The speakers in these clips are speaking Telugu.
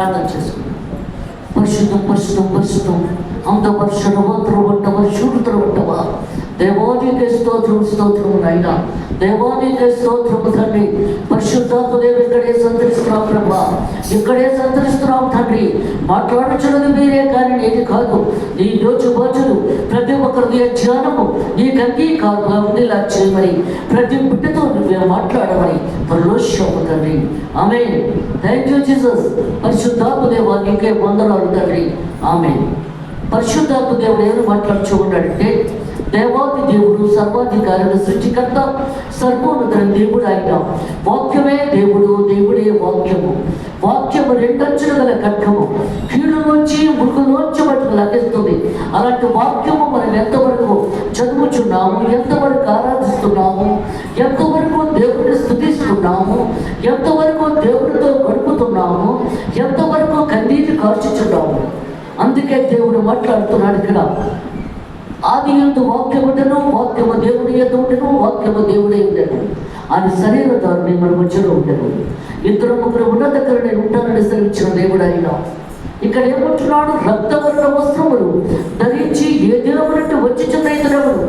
ప్రార్థన చేసుకున్నాం. పరిశుద్ధం పరిశుద్ధం పరిశుద్ధం అంత పరిశుద్ధవా దేవానికి స్తోత్రం స్తోత్రం నాయన, దేవానికి స్తోత్రం తండ్రి. పరిశుద్ధాత్మదేవి ఇక్కడే సంతరిస్తున్నాం ప్రభా, ఇక్కడే సంతరిస్తున్నాం తండ్రి. మాట్లాడుచున్నది మీరే కానీ నేను కాదు. నీ రోజు బాజులు ప్రతి ఒక్కరి ధ్యానము నీకు అంగీకారంగా ఉండేలా చేయమని, ప్రతి బిడ్డతో నువ్వే మాట్లాడమని పరలోషము తండ్రి. ఆమేన్. Thank you Jesus. పరిశుద్ధాత్మదేవ నీకే వందనాలు తండ్రి. ఆమేన్. పరిశుద్ధాత్మదేవుడు ఏమని మాట్లాడుచూ ఉన్నాడంటే, దేవాది దేవుడు, సర్వాధికారుడు, సృష్టికర్త, సర్వోన్నత దేవుడు ఆయన. వాక్యమే దేవుడు, దేవుడే వాక్యము. వాక్యము రెండంచులు గల ఖడ్గము, కీడు నుంచి మృగలోంచి మటుకు లభిస్తుంది. అలాంటి వాక్యము మనం ఎంతవరకు చదువుచున్నాము, ఎంతవరకు ఆరాధిస్తున్నాము, ఎంతవరకు దేవుడిని స్తుతిస్తున్నాము, ఎంతవరకు దేవుడితో గడుపుతున్నాము, ఎంతవరకు కన్నీరు కార్చుచున్నాము. అందుకే దేవుడు మాట్లాడుతున్నాడు ఇక్కడ. ఆది యందు వాక్యముండెను, వాక్యము దేవుని యందు ఉండెను, వాక్యము దేవుడే ఉండెను. ఆయన శరీరధారుని మన మధ్యలో ఉండెను. ఇద్దరు ముగ్గురు ఉన్న దగ్గర నేను ఉంటానని సెలవిచ్చిన దేవుడు ఆయన. ఇక్కడ ఏమంటున్నాడు? రక్తవర్ణ వస్త్రములు ధరించి ఏ దేవుడు వచ్చి చెందైతున్నవాడు.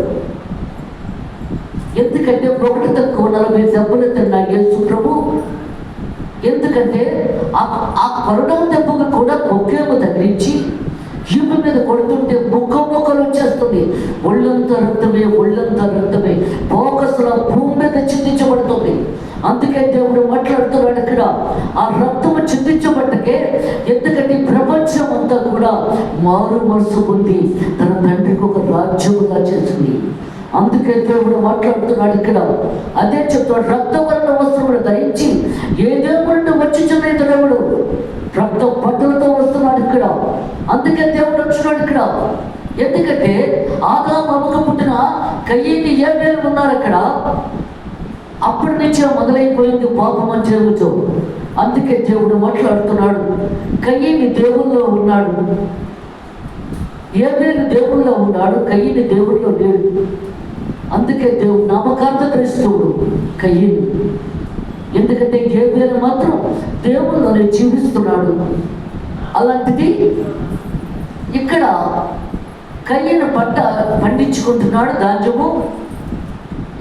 ఎందుకంటే 1 దెబ్బలు తిన్నా యేసు ప్రభు. ఎందుకంటే ఆ కరుణ దెబ్బకు కూడా ముఖ్యము తగిలించి జీపు మీద కొడుతుంటే ముక్కలు వచ్చేస్తుంది. ఒళ్ళంతా రక్తమే, ఒళ్ళంతా రక్తమే, ఫోకస్లో భూమి మీద చిందించబడుతుంది. అందుకే దేవుడు మాట్లాడుతున్నాడు ఇక్కడ. ఆ రక్తము చిందించబట్టకే, ఎందుకంటే ప్రపంచం అంతా కూడా మారు మనసు పొంది తన తండ్రికి ఒక రాజ్యముగా చేస్తుంది. అందుకే దేవుడు మాట్లాడుతున్నాడు ఇక్కడ. అదే చెప్తాడు, రక్తవర్ణ వస్త్రములు ధరించి ఏ దేవుడు వచ్చి చెందిన దేవుడు రక్త బట్టలతో వస్తున్నాడు ఇక్కడ. అందుకే దేవుడు వచ్చినాడు ఇక్కడ. ఎందుకంటే ఆదాము అవ్వకు పుట్టిన కయ్యని హేబెలు ఉన్నారు అక్కడ. అప్పటి నుంచే మొదలైపోయింది పాపం అని జరుగుతూ. అందుకే దేవుడు మాట్లాడుతున్నాడు, కయ్యని దేవుల్లో ఉన్నాడు, హేబెలు దేవుల్లో ఉన్నాడు, కయ్యని దేవుల్లో లేడు. అందుకే దేవుడు నామకార్థ క్రైస్తవుడు కయ్యని. ఎందుకంటే హేబెలు మాత్రం దేవుళ్ళని జీవిస్తున్నాడు. అలాంటిది ఇక్కడ కయ్యను పండించుకుంటున్నాడు ధాన్యము.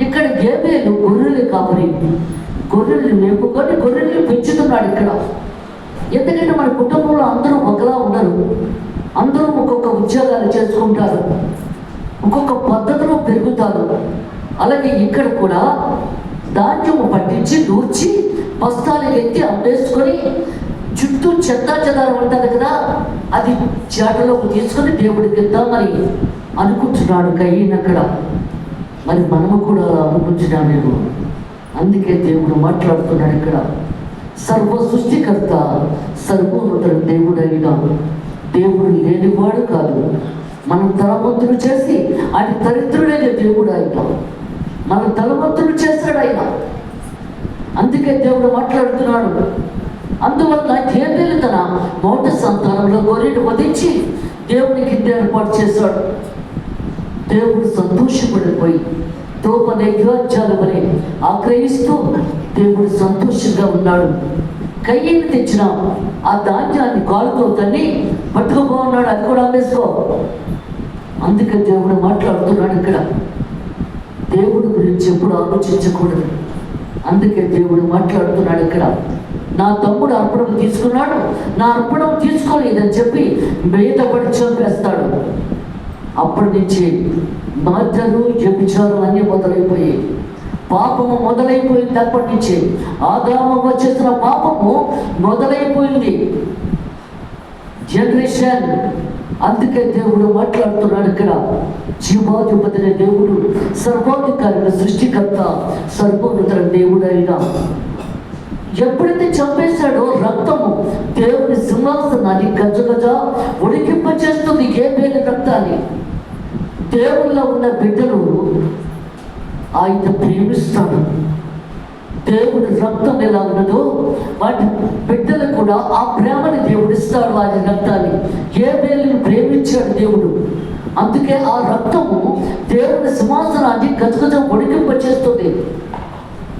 ఇక్కడ హేబెలు గొర్రెలు కాపరి, గొర్రెల్ని మేపుకొని గొర్రెల్ని పెంచుతున్నాడు ఇక్కడ. ఎందుకంటే మన కుటుంబంలో అందరూ ఒకలా ఉండరు. అందరూ ఒక్కొక్క ఉద్యోగాలు చేసుకుంటారు, ఒక్కొక్క పద్ధతిలో పెరుగుతారు. అలాగే ఇక్కడ కూడా ధాన్యము పట్టించి నూర్చి బస్తాలు ఎత్తి అమ్మేసుకొని చుట్టూ చెత్త చెదారం ఉంటుంది కదా, అది చేటలోకి తీసుకొని దేవుడికి ఇద్దామని అనుకుంటున్నాడు కయ్యను అక్కడ. మరి మనము కూడా అనుకుంటున్నామేమో. అందుకే దేవుడు మాట్లాడుతున్నాడు ఇక్కడ. సర్వ సృష్టికర్త, సర్వోన్నత దేవుడు అయినా దేవుడు లేనివాడు కాదు. మనం తలవంతులు చేసి ఆయన దరిద్రుడైన దేవుడు ఆయన. మన తలవంతులు చేశాడు ఆయన. అందుకే దేవుడు మాట్లాడుతున్నాడు. అందువల్ల హేబెలు తన మొదటి సంతానంలో గొర్రెను వధించి దేవునికి ఏర్పాటు చేశాడు. దేవుడు సంతోషపడిపోయి తోప నైవేద్యాలని ఆగ్రహిస్తూ దేవుడు సంతోషంగా ఉన్నాడు. కయ్యని తెచ్చిన ఆ ధాన్యాన్ని కాలుతో తన్ని పట్టుకుపోన్నాడు, అది కూడా అమ్మేసుకో. అందుకే దేవుడు మాట్లాడుతున్నాడు ఇక్కడ. దేవుడు గురించి ఎప్పుడు ఆలోచించకూడదు. అందుకే దేవుడు మాట్లాడుతున్నాడు ఇక్కడ. నా తమ్ముడు అర్పణం తీసుకున్నాడు, నా అర్పణం తీసుకోలేదని చెప్పి మీద పడి చంపేస్తాడు. అప్పటి నుంచి మధ్యలు వ్యభిచారం అన్నీ మొదలైపోయాయి. పాపము మొదలైపోయింది. అప్పటి నుంచి ఆదాము వచ్చేసిన పాపము మొదలైపోయింది జనరేషన్. అందుకే దేవుడు మాట్లాడుతున్నాడు ఇక్కడ. జీవాధిపతిని దేవుడు, సర్వాధికారిని సృష్టికర్త, సర్వోన్నత దేవుడు అయినా ఎప్పుడైతే చంపేశాడో రక్తము దేవుని సింహాసనాన్ని గజగజ ఉడికింపచేస్తుంది. హేబెలు రక్తాన్ని. దేవుళ్ళలో ఉన్న బిడ్డలు ఆయన ప్రేమిస్తాడు. దేవుడి రక్తం ఎలా ఉన్నదో వాటి బిడ్డలు కూడా ఆ ప్రేమని దేవుడు ఇస్తాడు. వారి రక్తాన్ని హేబెలుని ప్రేమించాడు దేవుడు. అందుకే ఆ రక్తము దేవుడి సింహాసనాన్ని గజగజ ఉడికింపచేస్తుంది.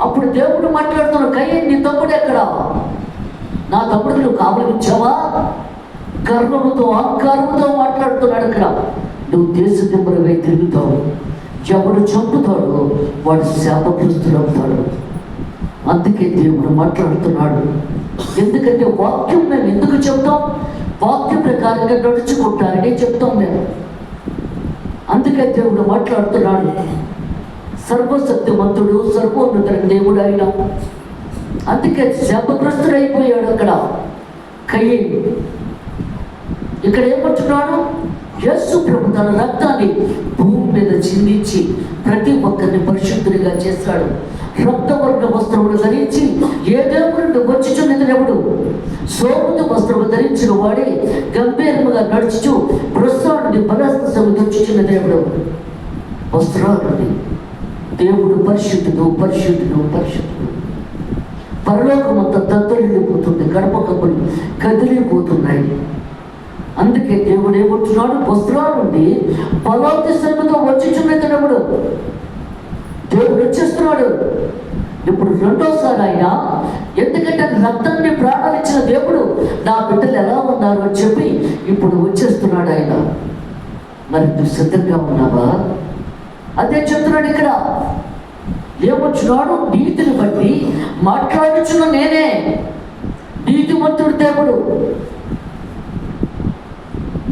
అప్పుడు దేవుడు మాట్లాడుతున్నాడు, కయ్యను నీ తమ్ముడు ఎక్కడ? నా తమ్ముడికి నువ్వు కాపురం ఇచ్చావా? గర్వముతో అహంకారంతో మాట్లాడుతున్నాడు అక్కడ. నువ్వు దేశదిమ్మరవై తిరుగుతావు, ఎవడు చంపుతాడు వాడు శాపగ్రస్తుడవుతాడు. అందుకే దేవుడు మాట్లాడుతున్నాడు. ఎందుకంటే వాక్యం మేము ఎందుకు చెప్తాం? వాక్య ప్రకారంగా నడుచుకుంటారని చెప్తాం మేము. అందుకే దేవుడు మాట్లాడుతున్నాడు. సర్వశక్తిమంతుడు, సర్వోన్నతుడు దేవుడు ఆయన. అందుకే శాపగ్రస్తుడైపోయాడు అక్కడ కయీను. ఇక్కడ ఏమంటున్నాడు? యేసు ప్రభు తన రక్తాన్ని భూమి మీద చిందించి ప్రతి ఒక్కరిని పరిశుద్ధుడిగా చేశాడు. రక్తవర్ణ వస్త్రములు ధరించి ఏ దేవుడు వచ్చుచున్నెవడు? సోముత వస్త్రము ధరించిన వాడే గంభీరముగా నడుచుచు ప్రస్తుతాన్ని బలస్తము తెచ్చుచున్న దేవుడు. వస్త్రాలని దేవుడు పరిశుద్ధుడు, పరిశుద్ధుడు, పరిశుద్ధుడు. పరలోకమంతా తత్తలిపోతుంది, గడప కప్పులు కదిలిపోతున్నాయి. అందుకే దేవుడు ఏమంటున్నాడు? వస్త్రాల నుండి బలాతి శ్రమతో వచ్చుచున్నెవడు? దేవుడు వచ్చేస్తున్నాడు ఇప్పుడు రెండోసారి ఆయన. ఎందుకంటే రక్తాన్ని ప్రాణాలు ఇచ్చిన దేవుడు నా బిడ్డలు ఎలా ఉన్నారు అని చెప్పి ఇప్పుడు వచ్చేస్తున్నాడు ఆయన. మరి నువ్వు సిద్ధంగా ఉన్నావా? అదే చెప్తున్నాడు ఇక్కడ. ఏమొచ్చినాడు? నీతిని బట్టి మాట్లాడుచున్న నేనే. నీతిమంతుడు దేవుడు.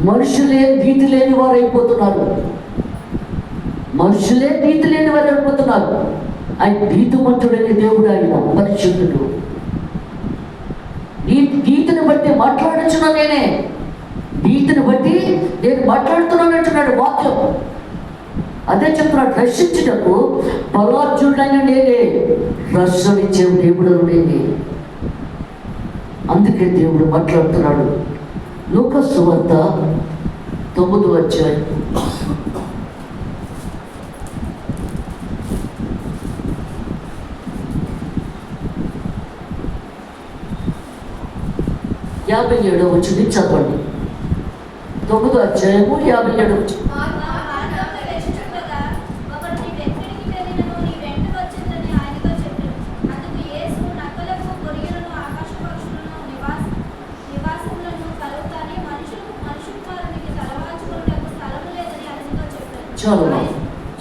మనుషులే నీతి లేని వారు అయిపోతున్నారు. మనుషులే నీతి లేని వారు అయిపోతున్నారు. ఆయన నీతిమంతుడైన దేవుడు, ఆయన పరిశుద్ధుడు. నీతిని బట్టి మాట్లాడుచున్నా నేనే. నీతిని బట్టి నేను మాట్లాడుతున్నాను అంటున్నాడు వాక్యం. అదే చెప్తున్నాడు. రక్షించుటకు బలార్జుడైన నేనే, రక్షణ ఇచ్చే దేవుడు నేనే. అందుకే దేవుడు మాట్లాడుతున్నాడు. లూకా సువార్త 9వ అధ్యాయం 57వ వచనం చదవండి. 9వ అధ్యాయము 57వ వచనం.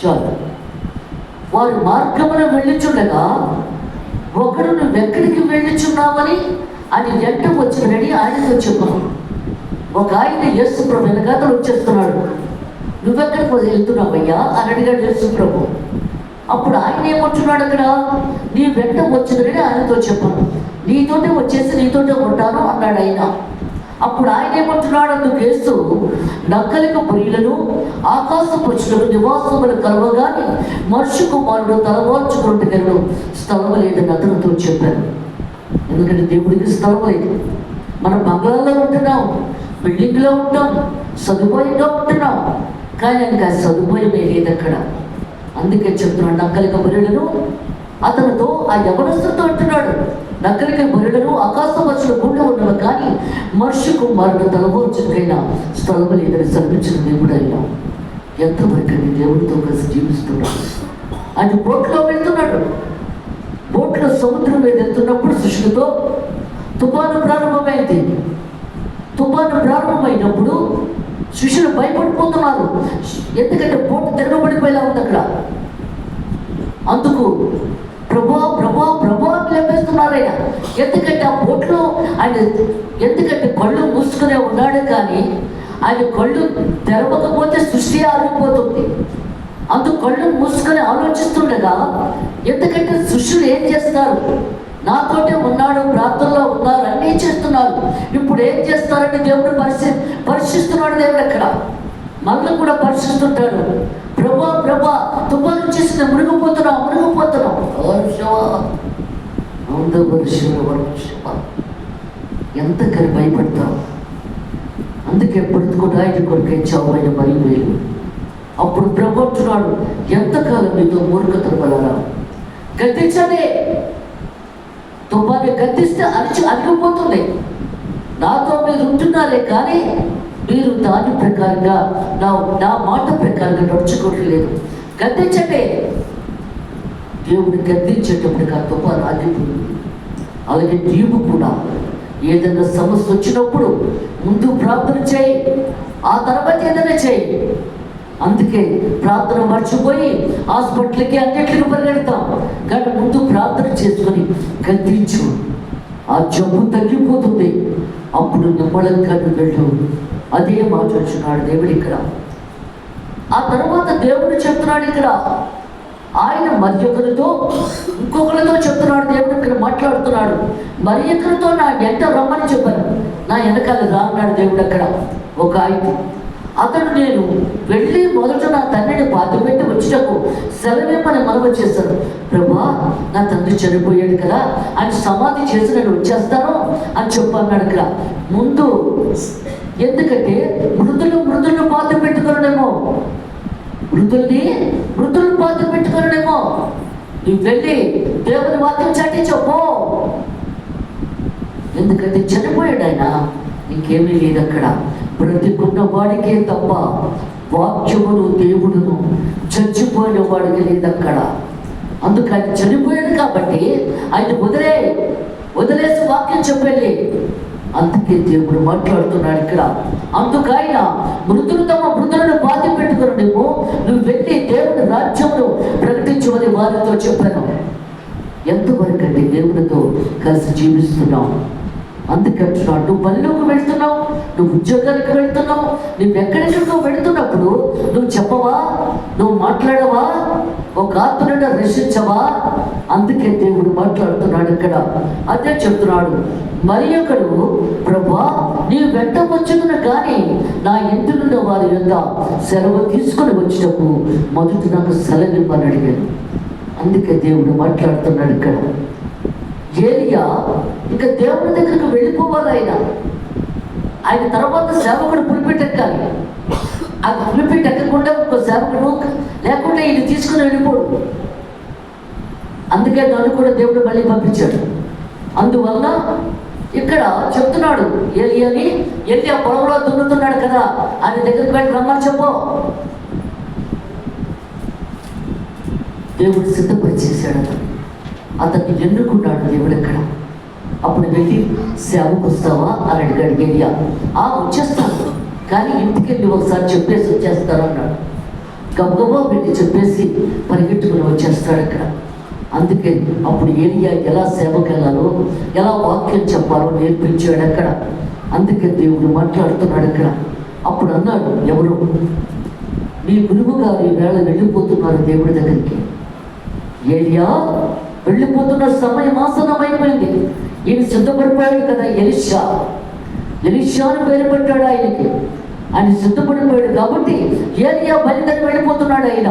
చాలు. వారు మార్గమున వెళ్ళుచుండగా ఒకడు నువ్వు ఎక్కడికి వెళ్ళుచున్నావని ఆయన వెంట వచ్చినని ఆయనతో చెప్పాను. ఒక ఆయన యేసు ప్రభు వెనకాతలు వచ్చేస్తున్నాడు. నువ్వెక్కడికి వెళ్తున్నావయ్యా అని అడిగాడు యేసు ప్రభు. అప్పుడు ఆయన ఏమంటున్నాడు అక్కడ? నీ వెంట వచ్చినని ఆయనతో చెప్పాను, నీతోటే వచ్చేసి నీతోటే ఉంటాను అన్నాడు ఆయన. అప్పుడు ఆయన ఏమంటున్నాడు? అందుకు యేసు, నక్కలకు బొరియలను ఆకాశ పక్షులకు నివాసములు కలవగాని మనుష్య కుమారుడు తలవాల్చుకుంటూ స్థలం లేదని అతనితో చెప్పాను. ఎందుకంటే దేవుడికి స్థలం లేదు. మనం బంగ్లాలో ఉంటున్నాం, బిల్డింగ్లో ఉంటాం, సదుపాయంగా ఉంటున్నాం, కానీ ఆయనకి ఆ సదుపాయమే లేదు అక్కడ. అందుకే చెప్తున్నాడు, నక్కలిక బొరియలను అతనితో ఆ యవనస్తుతో అంటున్నాడు, నక్కలిక బొరియలను ఆకాశ పక్షుల గుండె ఉన్నవి కానీ మనుష్య కుమారుడు తలవాల్చుకైనా స్థలం లేదని సర్వించిన దేవుడు అయినా. ఎంతవరకు దేవుడితో కలిసి జీవిస్తున్నాడు. ఆయన బోట్లో వెళ్తున్నాడు. బోట్లో సముద్రం మీద వెళ్తున్నప్పుడు శిష్యులతో తుఫాను ప్రారంభమైంది. తుఫాను ప్రారంభమైనప్పుడు శిష్యులు భయపడిపోతున్నారు. ఎందుకంటే బోట్ తిరగబడిపోయేలా ఉంది అక్కడ. అందుకు ప్రభా ప్రభా ప్రభా అని లేపేస్తున్నారు ఆయన. ఎందుకంటే ఆ బోట్లో ఆయన ఎందుకంటే కళ్ళు మూసుకునే ఉన్నాడు, కానీ ఆయన కళ్ళు తెరవకపోతే సృష్టి ఆగిపోతుంది. అందుకు కళ్ళు మూసుకొని ఆలోచిస్తుండగా, ఎందుకంటే శిష్యులు ఏం చేస్తారు? నాతోటే ఉన్నాడు, ప్రార్థనలో ఉన్నారు, అన్నీ చేస్తున్నారు. ఇప్పుడు ఏం చేస్తారని దేవుడు పరీక్షిస్తున్నాడు. దేవుడు అక్కడ మనల్ని కూడా పరీక్షిస్తుంటాడు. ప్రభా ప్రభా తుఫాను చేసిన మునిగిపోతున్నాం. ఎంతకని భయపడతాం. అందుకే పడుతుకుంటే ఆయన కొరకే చావైన భయం లేదు. అప్పుడు ప్రభు అంటున్నాడు, ఎంతకాలం మీతో మూర్ఖతను వలన గద్దించదే. తుఫాను గద్దిస్తే అరిగిపోతుంది. నాతో మీరు ఉంటున్నారే, కానీ మీరు దాని ప్రకారంగా నా మాట ప్రకారంగా నడుచుకోవట్లేదు. గద్దించండి. దేవుడు గద్దించేటప్పటికి ఆ తుఫాను ఆగిపోయింది. అలాగే నీవు కూడా ఏదైనా సమస్య వచ్చినప్పుడు ముందు ప్రార్థన చేయి, ఆ తర్వాత ఏదైనా చేయి. అందుకే ప్రార్థన మర్చిపోయి హాస్పిటల్కి అన్నింటికి పరిగెడతాం. కానీ ముందు ప్రార్థన చేసుకొని గద్దించు, ఆ జబ్బు తగ్గిపోతుంది. అప్పుడు నిమ్మళంగా వెళ్ళు. అదే మాట వచ్చినాడు దేవుడు ఇక్కడ. ఆ తర్వాత దేవుడు చెప్తున్నాడు ఇక్కడ, ఆయన మరి ఒకరితో ఇంకొకరితో చెప్తున్నాడు. దేవుడు ఇక్కడ మాట్లాడుతున్నాడు. మరి ఒకరితో నా వెంట రమ్మని చెప్పాను, నా వెనకాల రా అన్నాడు దేవుడు అక్కడ. ఒక ఆయన అతడు నేను వెళ్ళి మొదట నా తండ్రిని పాతిపెట్టి వచ్చేటకు సెలవిమ్మని మనవి చేశాడు. ప్రభా, నా తండ్రి చనిపోయాడు కదా, ఆయన సమాధి చేసి నేను వచ్చేస్తాను అని చెప్పన్నాడు ఇక్కడ ముందు. ఎందుకంటే మృతులను పాతి పెట్టుకోవడమేమో, మృతులను పాతి పెట్టుకోవడమేమో. నువ్వు వెళ్ళి దేవుని వాక్యం చాటించపో. ఎందుకంటే చనిపోయాడు ఆయన, ఇంకేమీ లేదు అక్కడ. బ్రతికున్న వాడికే తప్ప వాక్యమును దేవుడును చచ్చిపోయిన వాడికి లేదు అక్కడ. అందుకని చనిపోయాడు కాబట్టి ఆయన వదిలేసి వాక్యం చెప్పండి. అందుకే దేవుడు మాట్లాడుతున్నాడు ఇక్కడ. అందుకైనా మృతులు తమ మృతులను బాధ పెట్టుకున్నాడేమో, నువ్వు వెళ్ళి దేవుని రాజ్యమును ప్రకటించమని వారితో చెప్పాను. ఎంతవరకు అండి దేవునితో కలిసి జీవిస్తున్నావు? అందుకంటున్నాడు, నువ్వు పనిలోకి వెళ్తున్నావు, నువ్వు ఉద్యోగానికి వెళ్తున్నావు, నువ్వు ఎక్కడెక్కడికో వెళుతున్నప్పుడు నువ్వు చెప్పవా, నువ్వు మాట్లాడవా, ఒక ఆత్మను రక్షించవా? అందుకే దేవుడు మాట్లాడుతున్నాడు ఇక్కడ. అదే చెప్తున్నాడు. మరి ఒకడు, ప్రభా, నీ వెంట వచ్చును కానీ నా ఇంటి నుండి వారి యొక్క సెలవు తీసుకొని వచ్చినప్పుడు మొదట నాకు సెలవిమ్మని అడిగాను. అందుకే దేవుడు మాట్లాడుతున్నాడు ఇక్కడ. ఏలియా ఇంకా దేవుని దగ్గరకు వెళ్ళిపోవాలి. ఆయన తర్వాత సేవకుడు పులిపెట్టెక్కాలి. ఆ పులిపెట్టి ఎక్కకుండా ఒక సేవకుడు లేకుండా ఈయన తీసుకుని వెళ్ళిపోడు. అందుకే నన్ను కూడా దేవుడు మళ్ళీ పంపించాడు. అందువల్ల ఇక్కడ చెప్తున్నాడు, ఏలియాని ఆ పొలంలో దున్నుతున్నాడు కదా, ఆయన దగ్గరికి వెళ్ళి రమ్మని చెప్పు. దేవుడు సిద్ధపరిచేశాడు. అతన్ని ఎన్నుకున్నాడు దేవుడు ఎక్కడ. అప్పుడు వెళ్ళి సేవకు వస్తావా అని అడిగాడు ఏలియా. వచ్చేస్తాను, కానీ ఇంటికి వెళ్ళి ఒకసారి చెప్పేసి వచ్చేస్తాను అన్నాడు. గబగబా వెళ్ళి చెప్పేసి పరిగెట్టుకుని వచ్చేస్తాడు అక్కడ. అందుకే అప్పుడు ఏలియా ఎలా సేవకు వెళ్ళాలో, ఎలా వాక్యం చెప్పాలో నేర్పించాడు అక్కడ. అందుకే దేవుడు మాట్లాడుతున్నాడు అక్కడ. అప్పుడు అన్నాడు, ఎవరు మీ గురువు గారు ఈవేళ వెళ్ళిపోతున్నారు దేవుడి దగ్గరికి. ఏలియా వెళ్ళిపోతున్న సమయం ఆసన్నమైపోయింది. ఈయన సిద్ధపడిపోయాడు కదా, ఎలీషా అని పేరు పెట్టాడు ఆయనకి. ఆయన సిద్ధపడిపోయాడు కాబట్టి ఏలియా బయలుదేరి వెళ్ళిపోతున్నాడు. ఆయన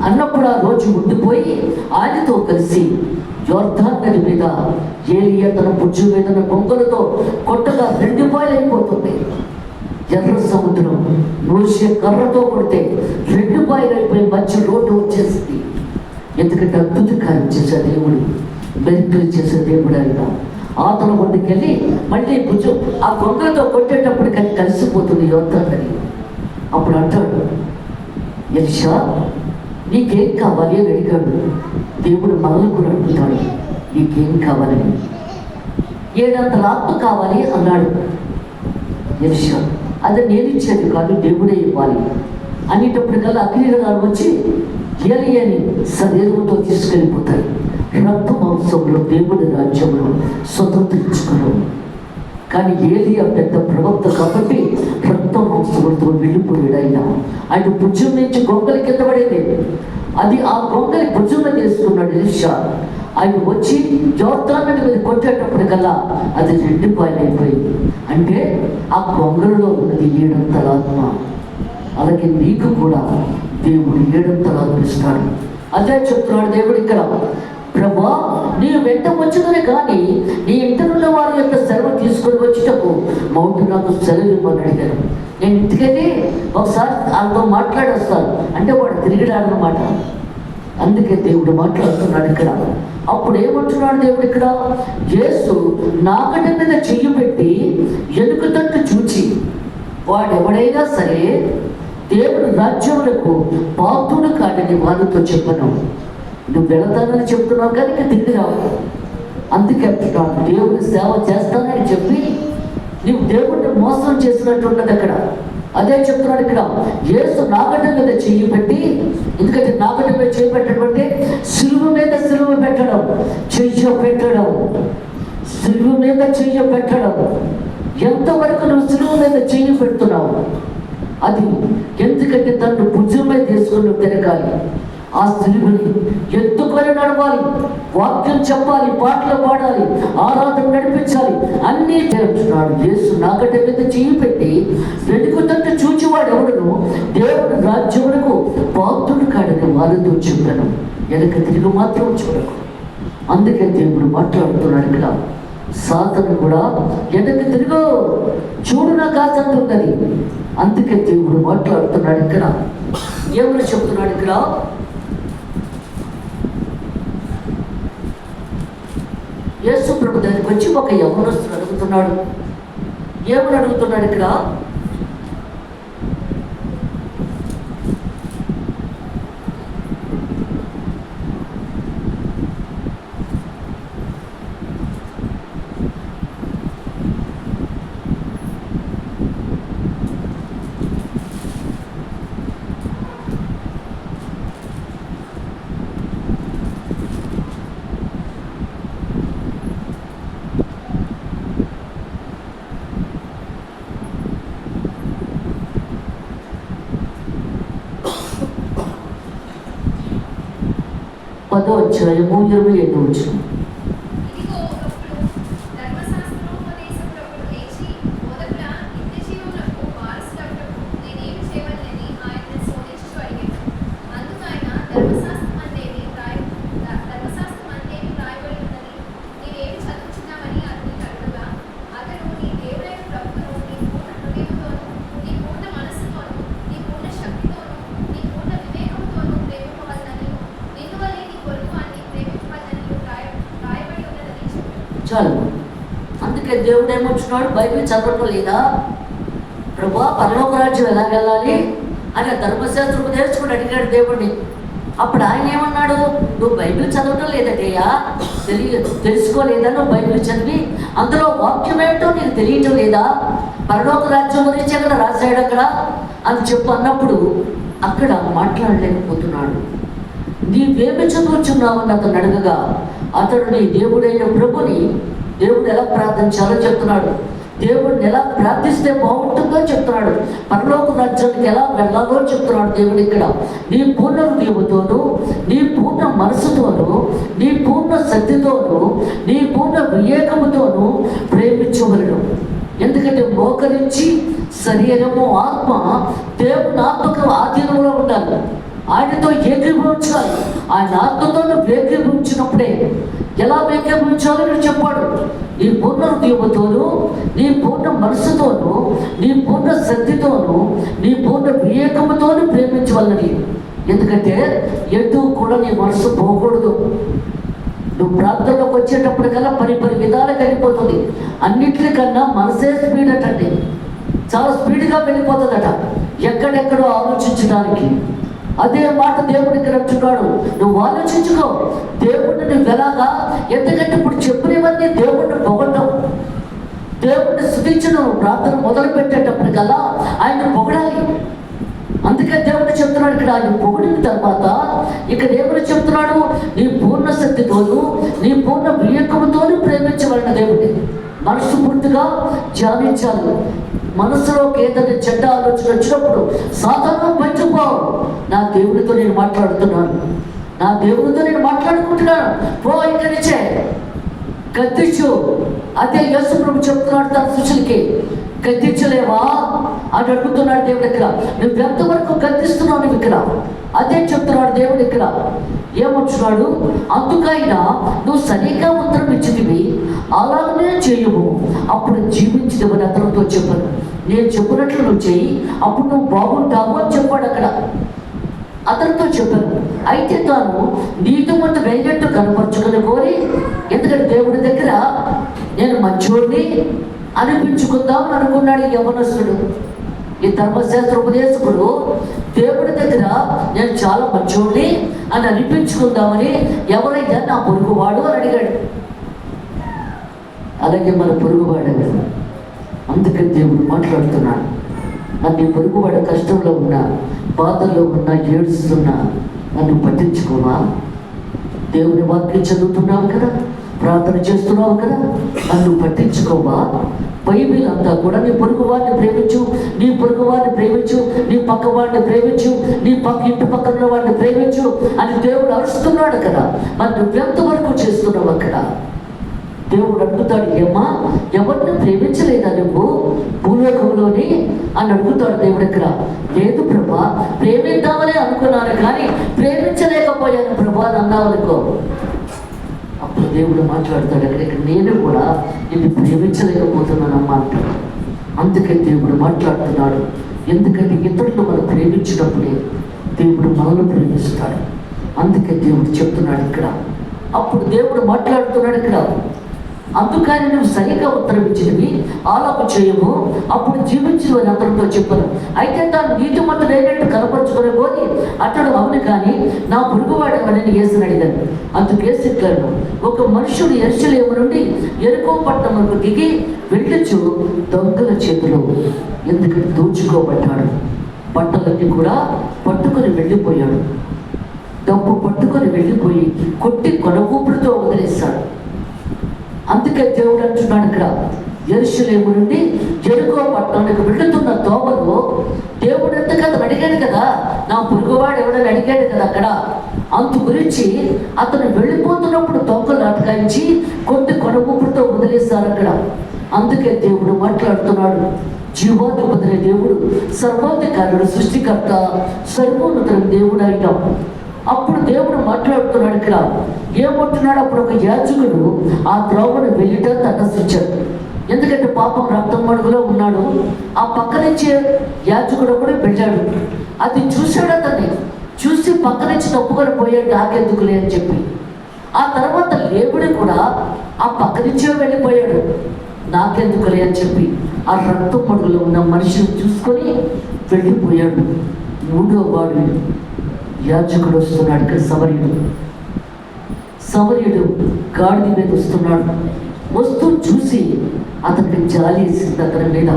అన్నప్పుడు ఆ రోజు ఉండిపోయి ఆయనతో కలిసి యోర్దాను నది మీద ఏలియా తన భుజం మీద కొంగలతో కొట్టగా 2 పాయలు అయిపోతుంది. ఎర్ర సముద్రం మోసే కర్రతో కొడితే 2 పాయలు అయిపోయి మంచి రోడ్డు వచ్చేసింది. ఎందుకంటే అద్భుత కార్యం చేసే దేవుడు, మెరుపులు చేసే దేవుడు ఆయన. ఆతల ఒడ్డుకి వెళ్ళి మళ్ళీ భుజం ఆ కొంగలతో కొట్టేటప్పుడు కానీ కలిసిపోతుంది యోర్దాను. అప్పుడు అంటాడు, ఎలీషా నీకేం కావాలి అని అడిగాడు. దేవుడు మనల్ని కూడా అడుగుతాడు, నీకేం కావాలని. 700 ఆత్మ కావాలి అన్నాడు ఎలీషా. అది నేను ఇచ్చేది కాదు, దేవుడే ఇవ్వాలి అనేటప్పటికల్లా అగ్నిగారు వచ్చి ఏలియాని శరీరంతో తీసుకెళ్ళిపోతాయి. రక్త మాంసంలో దేవుడి రాజ్యంలో స్వతంత్రించుకున్నాం. కానీ ఏలియా పెద్ద ప్రవక్త కాబట్టి రక్త మాంసంతో వెళ్ళిపోయాడు. ఆయన భుజం నుంచి గొంగలి కింద పడేది. అది ఆ గొంగలి భుజం మీద వేసుకున్నాడు ఎలీషా. ఆయన వచ్చి యోర్దాను నది మీద కొట్టేటప్పటికల్లా అది 2 పాయలు అయిపోయింది. అంటే ఆ గొంగలిలో ఉన్నది 7 ఆత్మ. అలాగే నీకు కూడా దేవుడు 7 ఆత్మిస్తాడు. అదే చెప్తున్నాడు దేవుడు ఇక్కడ. ప్రభా, నీ వెంట వచ్చుదని కానీ నీ ఇంటర్లో వారి యొక్క సెలవు తీసుకొని వచ్చేటప్పుడు మౌంట్ నాకు సెలవు ఇవ్వమని అడిగాను. నేను ఇంటికెళ్ళి ఒకసారి వాళ్ళతో మాట్లాడేస్తాను అంటే వాడు తిరిగిడాడనమాట. అందుకే దేవుడు మాట్లాడుతున్నాడు ఇక్కడ. అప్పుడు ఏమంటున్నాడు దేవుడు ఇక్కడ, యేసు నాగటి మీద చెయ్యి పెట్టి ఎలుక తట్టు చూచి వాడెవడైనా సరే దేవుడు రాజ్యములకు పాత్రుడు కాడని వారితో చెప్పను. నువ్వు వెళతానని చెప్తున్నావు కానీ తిరిగి రావు. అందుకే అంటున్నాడు, దేవుని సేవ చేస్తానని చెప్పి నీవు దేవుడిని మోసం చేసినట్టు ఉన్నది అక్కడ. అదే చెప్తున్నాడు ఇక్కడ, యేసు నాగట మీద చెయ్యి పెట్టి, ఎందుకంటే నాగట మీద చెయ్యి పెట్టడం అంటే సిలువ మీద సిలువ పెట్టడం, చెయ్య పెట్టడం, సిలువ మీద చెయ్య పెట్టడం. ఎంతవరకు నువ్వు సిలువ మీద చెయ్యి పెడుతున్నావు? అది ఎందుకంటే తను భుజం మీద తీసుకుని తిరగాలి, ఆ సిలువని ఎత్తుకొని నడవాలి, వాక్యం చెప్పాలి, పాటలు పాడాలి, ఆరాధన నడిపించాలి, అన్నీ చేస్తున్నాడు. యేసు నాగట మీద చెయ్యి పెట్టి వెనుకతంటే చూచివాడు ఎవడును దేవుని రాజ్యములకు పాత్రుడు కాడని వారితో చెప్పాను, వెనక తిరిగి మాత్రం చూడకు. అందుకే దేవుడు మాట్లాడుతున్నాడు ఇక్కడ, సాతాను కూడా వెనక తిరుగు చూడు నాకు ఆసంటున్నది. అందుకే దేవుడు మాట్లాడుతున్నాడు ఇక్కడ. ఏమని చెప్తున్నాడు ఇక్కడ? యేసు ప్రభు దగ్గరికి వచ్చి ఒక యవ్వనస్తుడు అడుగుతున్నాడు. ఏమని అడుగుతున్నాడు ఇక్కడ? పదో అధ్యాయము 27వ వచనం. చాలు. అందుకే దేవుడు ఏమొచ్చున్నాడు, బైబిల్ చదవటం లేదా ప్రభా పరలోక రాజ్యం ఎలా వెళ్ళాలి అని ధర్మశాస్త్రం నేర్చుకుని అడిగాడు దేవుడిని. అప్పుడు ఆయన ఏమన్నాడు, నువ్వు బైబిల్ చదవటం లేదటయ్యా, తెలుసుకోలేదా? నువ్వు బైబిల్ చదివి అందులో వాక్యం ఏమిటో నీకు తెలియటం లేదా? పరలోక రాజ్యం గురించి అక్కడ రాశాడు అక్కడ అని చెప్పు అన్నప్పుడు అక్కడ మాట్లాడలేకపోతున్నాడు. నీవేమి చదువుచున్నావని అతను అడగగా అతడు నీ దేవుడైన ప్రభుని దేవుడు ఎలా ప్రార్థించాలో చెప్తున్నాడు, దేవుడిని ఎలా ప్రార్థిస్తే బాగుంటుందో చెప్తున్నాడు, పరలోక రాజ్యానికి ఎలా వెళ్ళాలో చెప్తున్నాడు దేవుడు ఇక్కడ. నీ పూర్ణ హృదయముతోను, నీ పూర్ణ మనసుతోను, నీ పూర్ణ శక్తితోను, నీ పూర్ణ వివేకముతోను ప్రేమించవలను. ఎందుకంటే మోకరించి శరీరము ఆత్మ దేవుని ఆత్మకు ఆధీనంలో ఉండాలి, ఆయనతో ఏకీభవించాలి. ఆయన ఆత్మతో ఏకీభవించినప్పుడే ఎలా ఏకీభవించాలో నేను చెప్పాడు. నీ పూర్ణ హృదయముతోను, నీ పూర్ణ మనసుతోను, నీ పూర్ణ శక్తితోను, నీ పూర్ణ వివేకముతోను ప్రేమించవాలని. ఎందుకంటే ఎటు కూడా నీ మనసు పోకూడదు. నువ్వు ప్రాంతంలోకి వచ్చేటప్పటికల్లా పరి విధాలుగా వెళ్ళిపోతుంది. అన్నిటికన్నా మనసే స్పీడ్ అటండి, చాలా స్పీడ్గా వెళ్ళిపోతుందట ఎక్కడెక్కడో ఆలోచించడానికి. అదే మాట దేవుడు ఇక్కడ అంటున్నాడు, నువ్వు ఆలోచించుకో దేవుడిని నువ్వు ఎలాగా. ఎందుకంటే ఇప్పుడు చెప్పినవన్నీ దేవుడిని పొగడం, దేవుడిని స్తుతించడం. ప్రార్థన మొదలు పెట్టేటప్పటికల్లా ఆయన పొగడాలి. అందుకే దేవుడు చెప్తున్నాడు ఇక్కడ, ఆయన పొగిడిన తర్వాత ఇక్కడ దేవుడు చెప్తున్నాడు, నీ పూర్ణ శక్తితోను, నీ పూర్ణ వివేకముతోను ప్రేమించవలన దేవుడిని మనసు పూర్తిగా ధ్యానించాలి. మనసులోకి ఏదైనా చెడ్డ ఆలోచన వచ్చినప్పుడు సాధారణం పంచుకోవు. నా దేవుడితో నేను మాట్లాడుతున్నాను, నా దేవుడితో నేను మాట్లాడుకుంటున్నాను, పో ఇక్కడి నుంచే గద్దించు. అదే యేసు ప్రభు చెప్తున్నాడు తన శిష్యులకి, గద్దించలేవా అని అడుగుతున్నాడు దేవుడు ఇక్కడ. నువ్వు ఎంతవరకు గద్దిస్తున్నావు నువ్వు ఇక్కడ? అదే చెప్తున్నాడు దేవుడు ఇక్కడ. ఏమంటున్నాడు, అందుకైనా నువ్వు సరిగ్గా ఉత్తరం ఇచ్చినవి అలాగనే చేయము, అప్పుడు జీవించదేమని అతనితో చెప్పాను. నేను చెప్పినట్లు నువ్వు చెయ్యి, అప్పుడు నువ్వు బాగుంటావు అని చెప్పాడు అక్కడ. అతనితో చెప్పాను. అయితే తాను నీతిమంతుడు అయినట్టు కనపరుచుకుని కోరి, ఎందుకంటే దేవుడి దగ్గర నేను మంచోడిని అనిపించుకుందామని అనుకున్నాడు ఈ యవనస్తుడు. ఈ ధర్మశాస్త్ర ఉపదేశకుడు దేవుడి దగ్గర నేను చాలా మంచోడిని అని అనిపించుకుందామని ఎవరైనా నా పొరుగువాడు అని అడిగాడు. అలాగే మన పొరుగువాడే. అందుకని దేవుడు మాట్లాడుతున్నాడు, నీ పొరుగువాడ కష్టంలో ఉన్నా, బాధల్లో ఉన్నా, ఏడుస్తున్నా నన్ను పట్టించుకోవా? దేవుని వాక్యం చదువుతున్నావు కదా, ప్రార్థన చేస్తున్నావు కదా, నన్ను పట్టించుకోవా? బైబిల్ అంతా కూడా నీ పొరుగు వాడిని ప్రేమించు, నీ పొరుగు వాడిని ప్రేమించు, నీ పక్క వాడిని ప్రేమించు, నీ ఇంటి పక్కన వాడిని ప్రేమించు అని దేవుడు అరుస్తున్నాడు కదా. మరి నువ్వు ఎంతవరకు చేస్తున్నావు అక్కడ? దేవుడు అడుగుతాడు, ఏమా ఎవరిని ప్రేమించలేదా నువ్వు భూలోకంలోని అని అడుగుతాడు దేవుడు. ఇక్కడ లేదు ప్రభా, ప్రేమిద్దామని అనుకున్నాను కానీ ప్రేమించలేకపోయాను ప్రభా అని అన్నావనుకో. అప్పుడు దేవుడు మాట్లాడతాడు, ఇక్కడ నేను కూడా నిన్ను ప్రేమించలేకపోతున్నానమ్మా అంటాడు. అందుకే దేవుడు మాట్లాడుతున్నాడు. ఎందుకంటే ఇతరులు మనం ప్రేమించినప్పుడే దేవుడు మనల్ని ప్రేమిస్తాడు. అందుకే దేవుడు చెప్తున్నాడు ఇక్కడ. అప్పుడు దేవుడు మాట్లాడుతున్నాడు ఇక్కడ, అందుకని నువ్వు సరిగ్గా ఉత్తరం ఇచ్చినవి ఆలోపు చేయము, అప్పుడు జీవించు అని అతనితో చెప్పాను. అయితే తాను నీతిమంతుడు అయినట్టు కనపరుచుకునే పోయి అతడు అవును కానీ నా పొరుగువాడేమని యేసుని అడిగాను. అందుకు యేసు ఇట్లాడు, ఒక మనుషుడు యెరూషలేము నుండి యెరికో పట్టణముకు దిగి వెళ్ళొచ్చు దొంగల చేతిలో, ఎందుకంటే దోచుకోబడ్డాడు. బట్టలన్నీ కూడా పట్టుకొని వెళ్ళిపోయాడు, డబ్బు పట్టుకొని వెళ్ళిపోయి కొట్టి కొనగూపుడుతో వదిలేశాడు. అందుకే దేవుడు అంటున్నాడు ఇక్కడ, యెరూషలేము నుండి యెరికో పట్టణానికి వెళుతున్న తోవలో దేవుడు ఎంతకథ అడిగాడు కదా, నా పొరుగువాడు ఎవడని అడిగాడు కదా అక్కడ. అందు గురించి అతను వెళ్ళిపోతున్నప్పుడు దొంగలు అటకాయించి కొట్టి కొనగూపుడుతో వదిలేశారు అక్కడ. అందుకే దేవుడు మాట్లాడుతున్నాడు, జీవాధిపతి దేవుడు, సర్వాధికారుడు, సృష్టికర్త, సర్వోన్నత దేవుడు అయినా. అప్పుడు దేవుడు మాట్లాడుతున్నాడు ఇక్కడ, ఏమంటున్నాడు? అప్పుడు ఒక యాజకుడు ఆ త్రోవను వెళ్ళిట తటస్థించాడు. ఎందుకంటే పాపం రక్తం మడుగులో ఉన్నాడు. ఆ పక్క నుంచి యాజకుడు కూడా వెళ్ళాడు. అది చూశాడు, అతన్ని చూసి పక్క నుంచి తప్పుకొని పోయాడు, నాకెందుకులే అని చెప్పి. ఆ తర్వాత లేవుడు కూడా ఆ పక్క నుంచే వెళ్ళిపోయాడు, నాకెందుకులే అని చెప్పి. ఆ రక్తం మడుగులో ఉన్న మనిషిని చూసుకొని వెళ్ళిపోయాడు. మూడో వాడు యాజకుడు వస్తున్నాడు ఇక్కడ, సమరయుడు గాడిద మీద వస్తున్నాడు. వస్తూ చూసి అతనికి జాలి వేసింది అతని మీద.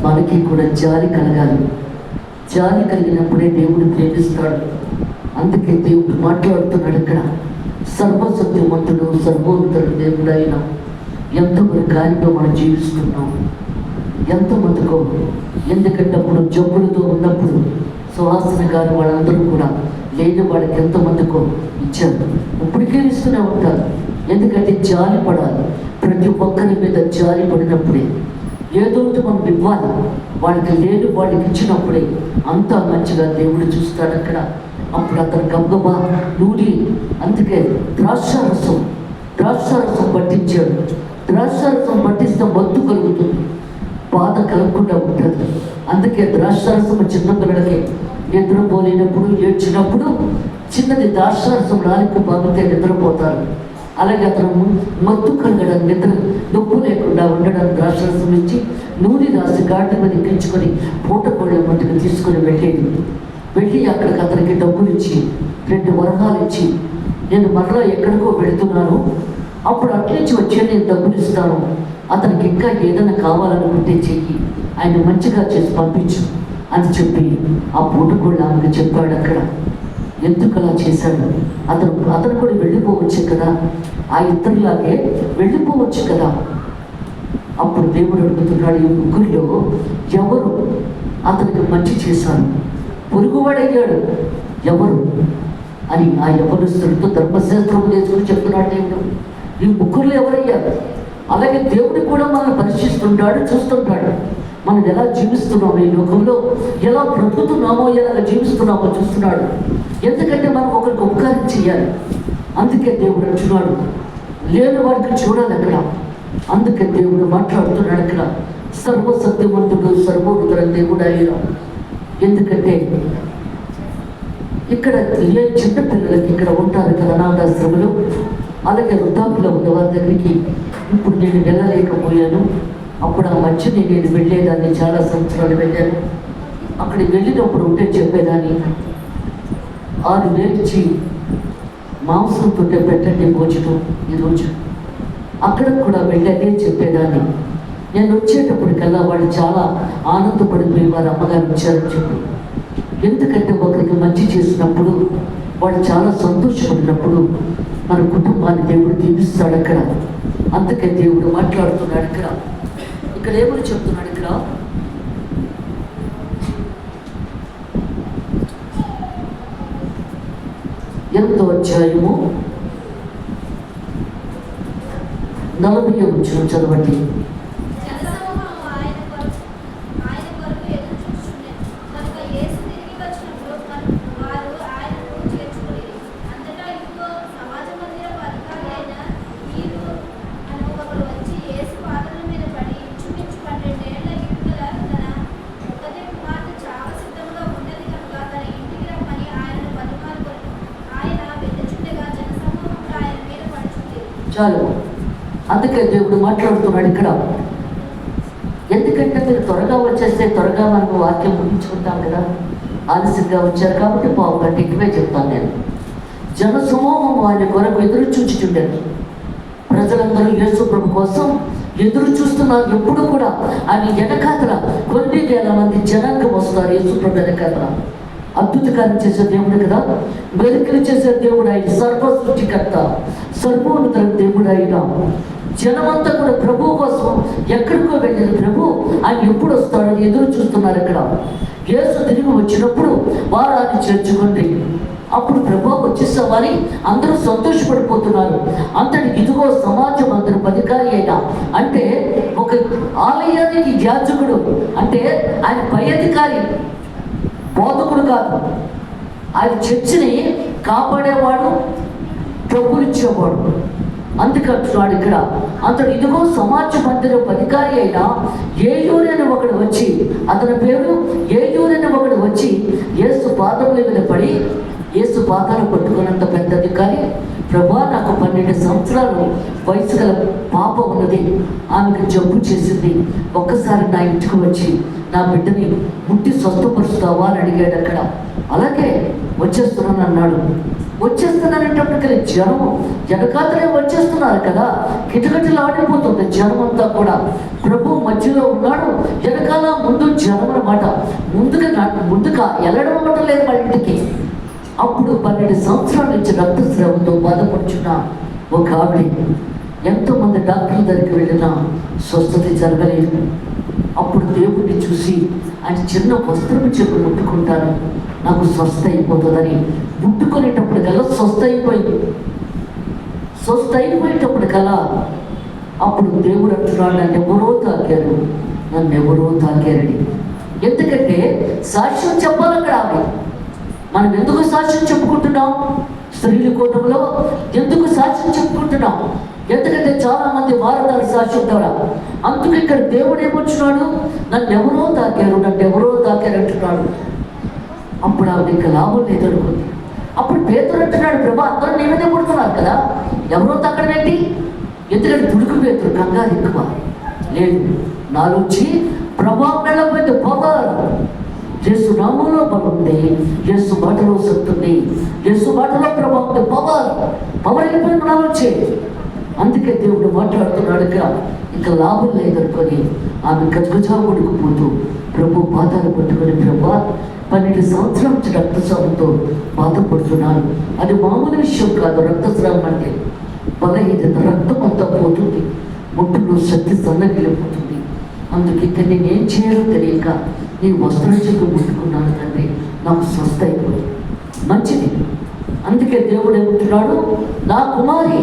మనకి కూడా జాలి కలగాలి. జాలి కలిగినప్పుడే దేవుడు ప్రేమిస్తాడు. అందుకే దేవుడు మాట్లాడుతున్నాడు ఇక్కడ, సర్వసత్యవంతుడు, సర్వోన్నతుడు దేవుడు అయినా ఎంతమంది ఆయనతో మనం జీవిస్తున్నాం, ఎంతమందికో. ఎందుకంటే అప్పుడు జబ్బులతో ఉన్నప్పుడు సువాసన గారు వాళ్ళందరూ కూడా లేని వాళ్ళకి ఎంతమందికో ఇచ్చారు, ఇప్పటికే ఇస్తూనే ఉంటారు. ఎందుకంటే జాలి పడాలి, ప్రతి ఒక్కరి మీద జాలి పడినప్పుడే ఏదో మనం ఇవ్వాలి. వాళ్ళకి లేని వాళ్ళకి ఇచ్చినప్పుడే అంతా మంచిగా దేవుడు చూస్తాడు అక్కడ. అప్పుడు అతను గబగబా నూరి, అందుకే ద్రాక్షారసం పట్టించాడు. ద్రాక్షారసం పట్టిస్తే మత్తు కలుగుతుంది, బాధ కలగకుండా ఉంటుంది. అందుకే ద్రాక్షారసం చిన్నపిల్లలకి నిద్రపోలేనప్పుడు, ఏడ్చినప్పుడు చిన్నది ద్రాక్షారసం నాలుగు బాగితే నిద్రపోతారు. అలాగే అతను మత్తు కలగడం, నిద్ర నొప్పు లేకుండా ఉండడం ద్రాక్షారసం ఇచ్చి నూనె రాసి గాడి మీద ఎక్కించుకొని పూటకోళ్ళ మట్టుకు తీసుకొని వెళ్ళి అక్కడికి అతనికి డబ్బులు ఇచ్చి 2 వరహాలు ఇచ్చి, నేను మరలా ఎక్కడికో వెళుతున్నాను, అప్పుడు అట్నుంచి వచ్చే నేను డబ్బులు ఇస్తాను, అతనికి ఇంకా ఏదైనా కావాలనుకుంటే చెయ్యి, ఆయన మంచిగా చేసి పంపించు అని చెప్పి ఆ పూటకోళ్ళ ఆమెకు చెప్పాడు అక్కడ. ఎందుకు అలా చేశాడు? అతను కూడా వెళ్ళిపోవచ్చు కదా, ఆ ఇద్దరిలాగే వెళ్ళిపోవచ్చు కదా. అప్పుడు దేవుడు అడుగుతున్నాడు, ఈ ముగ్గురిలో ఎవరు అతనికి మంచి చేశారు, పొరుగువాడయ్యాడు ఎవరు అని ఆ యవనస్తుడితో ధర్మశాస్త్రం నేర్చుకుని చెప్తున్నాడు దేవుడు. ఈ ముగ్గురులో ఎవరయ్యారు? అలాగే దేవుడు కూడా మనల్ని పరీక్షిస్తుంటాడు, చూస్తుంటాడు. మనం ఎలా జీవిస్తున్నామో, ఈ లోకంలో ఎలా బ్రతుకుతున్నామో, ఎలా జీవిస్తున్నామో చూస్తున్నాడు. ఎందుకంటే మనం ఒకరికి ఉపకారం చేయాలి. అందుకే దేవుడు అంటున్నాడు, లేని వాడికి చూడాలి అక్కడ. అందుకే దేవుడు మాట్లాడుతున్నాడు అక్కడ, సర్వసత్యవంతుడు, సర్వోన్నతుడు దేవుడు ఆయన. ఎందుకంటే ఇక్కడ ఏ చిన్నపిల్లలకి ఇక్కడ ఉంటారు కదా అనాథాశ్రమంలో, అలాగే వృద్ధాపులో ఉన్న వారి దగ్గరికి ఇప్పుడు నేను వెళ్ళలేకపోయాను. అప్పుడు ఆ మధ్యని నేను వెళ్ళేదాన్ని, చాలా సంవత్సరాలు వెళ్ళాను. అక్కడికి వెళ్ళినప్పుడు ఉంటే చెప్పేదాన్ని, 6 వేలు ఇచ్చి మాంసంతో పెట్టండి భోజనం ఈరోజు అక్కడ కూడా వెళ్ళి అదే చెప్పేదాన్ని. నేను వచ్చేటప్పటికల్లా వాళ్ళు చాలా ఆనందపడిపోయి వారి అమ్మగారు వచ్చారని చెప్పి. ఎందుకంటే ఒకరికి మంచి చేసినప్పుడు వాళ్ళు చాలా సంతోషపడినప్పుడు మన కుటుంబాన్ని దేవుడు దీవిస్తాడు అక్కడ. అందుకే దేవుడు మాట్లాడుతున్నాడు ఇక్కడ ఏమని చెప్తున్నాడు? ఇక్కడ 8వ అధ్యాయము 40వ వచనం చదవండి. చాలు. అందుకే దేవుడు మాట్లాడుతున్నాడు ఇక్కడ. ఎందుకంటే మీరు త్వరగా వచ్చేస్తే త్వరగా మనకు వాక్యం ముగించుకుంటాం కదా. ఆలస్యంగా వచ్చారు కాబట్టి పావు గంట ఎక్కువే చెప్తాను నేను. జనసమూహం ఆయన కొరకు ఎదురు చూచుచుండారు. ప్రజలందరూ యేసు ప్రభు కోసం ఎదురు చూస్తున్నారు. ఎప్పుడు కూడా ఆయన వెనకాతల కొన్ని వేల మంది జనాంగం వస్తారు యేసు ప్రభు వెనకాతల. అద్భుతకారం చేసే దేవుడు కదా, మెరుకులు చేసే దేవుడు ఆయన, సర్వసృష్టికర్త, సర్వోన్నత దేవుడు ఆయన. జనమంతా కూడా ప్రభు కోసం ఎక్కడికో వెళ్ళిన ప్రభు ఆయన ఎప్పుడు వస్తాడని ఎదురు చూస్తున్నారు. ఇక్కడ యేసు తిరిగి వచ్చినప్పుడు వారు ఆయన చేర్చుకోండి. అప్పుడు ప్రభు వచ్చేసామని అందరూ సంతోషపడిపోతున్నారు. అంతటి ఇదిగో సమాజం అందరూ అధికారి అయినా, అంటే ఒక ఆలయానికి యాజకుడు, అంటే ఆయన పై అధికారి, బోధకుడు కాదు. ఆయన చర్చిని కాపాడేవాడు, డబ్బులిచ్చేవాడు. అందుకంటున్నాడు ఇక్కడ, అతడు ఇదిగో సమాజ మందిరం అధికారి అయినా యేయూరని ఒకడు వచ్చి, అతని పేరు యేయూరని ఒకడు వచ్చి యేసు పాదముల మీద పడి, యేసు పాదాలు పట్టుకున్నంత పెద్ద అధికారి, ప్రభా నాకు 12 సంవత్సరాలు వయసు గల పాప ఉన్నది, ఆమెకు జబ్బు చేసింది, ఒక్కసారి నా ఇంటికి వచ్చి నా బిడ్డని ముట్టి స్వస్థపరుస్తావా అని అడిగాడు అక్కడ. అలాగే వచ్చేస్తున్నాను అన్నాడు. వచ్చేస్తున్నానంటప్పటికీ జనం వెనకాతలే వచ్చేస్తున్నారు కదా, కిటకిటలు ఆడిపోతుంది జనం అంతా కూడా. ప్రభు మధ్యలో ఉన్నాడు, వెనకాల ముందు జనం అన్నమాట. ముందుగా వెళ్ళడం అవ్వడం లేదు వాళ్ళ ఇంటికి. అప్పుడు 12 సంవత్సరాల నుంచి రక్తస్రావంతో బాధపడుచున్న ఒక ఆవిడ, ఎంతోమంది డాక్టర్ల దగ్గరికి వెళ్ళినా స్వస్థత జరగలేదు. అప్పుడు దేవుడిని చూసి ఆయన చిన్న వస్త్రం చెప్పి ముట్టుకుంటాను, నాకు స్వస్థ అయిపోతుందని ముట్టుకునేటప్పటికల్లా స్వస్థ అయిపోయేటప్పటికల్లా అప్పుడు దేవుడు అంటున్నాడు, నన్ను ఎవరో తాకారని. ఎందుకంటే సాక్ష్యం చెప్పాలి అక్కడ. మనం ఎందుకు సాక్ష్యం చెప్పుకుంటున్నాం? స్త్రీల కూటంలో ఎందుకు సాక్ష్యం చెప్పుకుంటున్నాం? ఎందుకంటే చాలా మంది మారుతారు సాక్ష్యం ద్వారా. అందుకు ఇక్కడ దేవుడు ఏమొచ్చున్నాడు, నన్ను ఎవరో తాకారు అంటున్నాడు. అప్పుడు ఆవిడ ఇంకా లాభం లేదనుకుంది. అప్పుడు పేతురు అంటున్నాడు, ప్రభా అందరూ నీ మీదే పడుతున్నారు కదా, ఎవరో తాకడం ఏంటి? ఎందుకంటే దుడుకు పేతురు కంగారు ఎక్కువ లేదు. నాలోంచి ప్రభావం వెళ్ళకపోయింది, పవర్. యేసు నామంలో బలం ఉంది, యేసు మాటలో శక్తి ఉంది, యేసు మాటలో ప్రభావం ఉంది, పవర్ వెళ్ళిపోయింది నాలోంచి. అందుకే దేవుడు మాట్లాడుతున్నాడు, ఇంకా లాభం లేదనుకొని ఆమె గజగజా ఉడికిపోతూ ప్రభు పాదాలు పట్టుకొని, ప్రభా 12 సంవత్సరాల నుంచి రక్తస్రావంతో బాధపడుతున్నాను. అది మామూలు విషయం కాదు. రక్తస్రావం అంటే బలహీనత, రక్తం అంతా పోతుంది, ముట్టులో శక్తి సన్నగిలిపోతుంది. అందుకే ఇక్కడ నేనేం చేయాలో తెలియక నీ వస్త్రం చెక్కు ముట్టుకున్నాను తండ్రి, నాకు స్వస్థ అయిపోయింది. మంచిది. అందుకే దేవుడు ఏమంటున్నాడు, నా కుమారి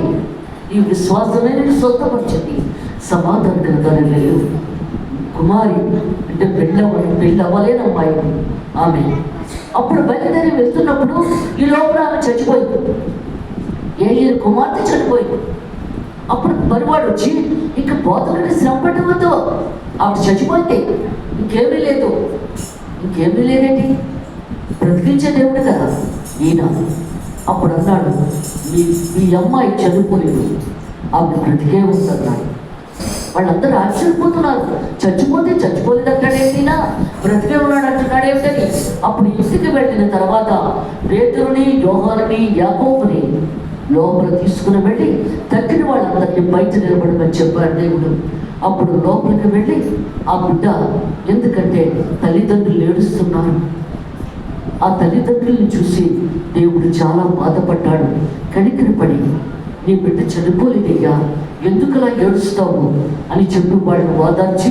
ఈ విశ్వాసమే నేను స్వస్థపరిచింది, సమాధానం కలగాలి లేదు. కుమారి అంటే పెళ్ళి అవ్వలేని అమ్మాయి ఆమె. అప్పుడు బయలుదేరి వెళ్తున్నప్పుడు ఈ లోపల ఆమె చచ్చిపోయింది. ఏలియా కుమార్తె చనిపోయింది. అప్పుడు పరివాడు వచ్చి, ఇంక బోధకుడిని శ్రమ పెట్టవద్దు, ఆవిడ చచ్చిపోయింది, ఇంకేమీ లేదేంటి, బ్రతికించే దేవుడు కదా ఈయన. అప్పుడు అన్నాడు, మీ అమ్మాయి చనిపోలేదు, ఆవిడ బ్రతికే ఉందన్నాడు. వాళ్ళందరూ ఆశ్చర్యపోతున్నారు, చచ్చిపోలేదు అంటాడేంటినా, బ్రతికే ఉన్నాడు అంటున్నాడు ఏమిటని. అప్పుడు ఇంటికి వెళ్ళిన తర్వాత పేతురుని, యోహానుని, యాకోబుని లోపల తీసుకుని వెళ్ళి తగ్గిన వాళ్ళందరినీ బయట నిలబడమని చెప్పాడు దేవుడు. అప్పుడు లోపలికి వెళ్ళి ఆ బిడ్డ, ఎందుకంటే తల్లిదండ్రులు ఏడుస్తున్నారు, ఆ తల్లిదండ్రులను చూసి దేవుడు చాలా బాధపడ్డాడు. కనికరపడి, నీ బిడ్డ చనిపోలేదయ్యా, ఎందుకలా ఏడుస్తావు అని చెప్పి వాళ్ళని ఓదార్చి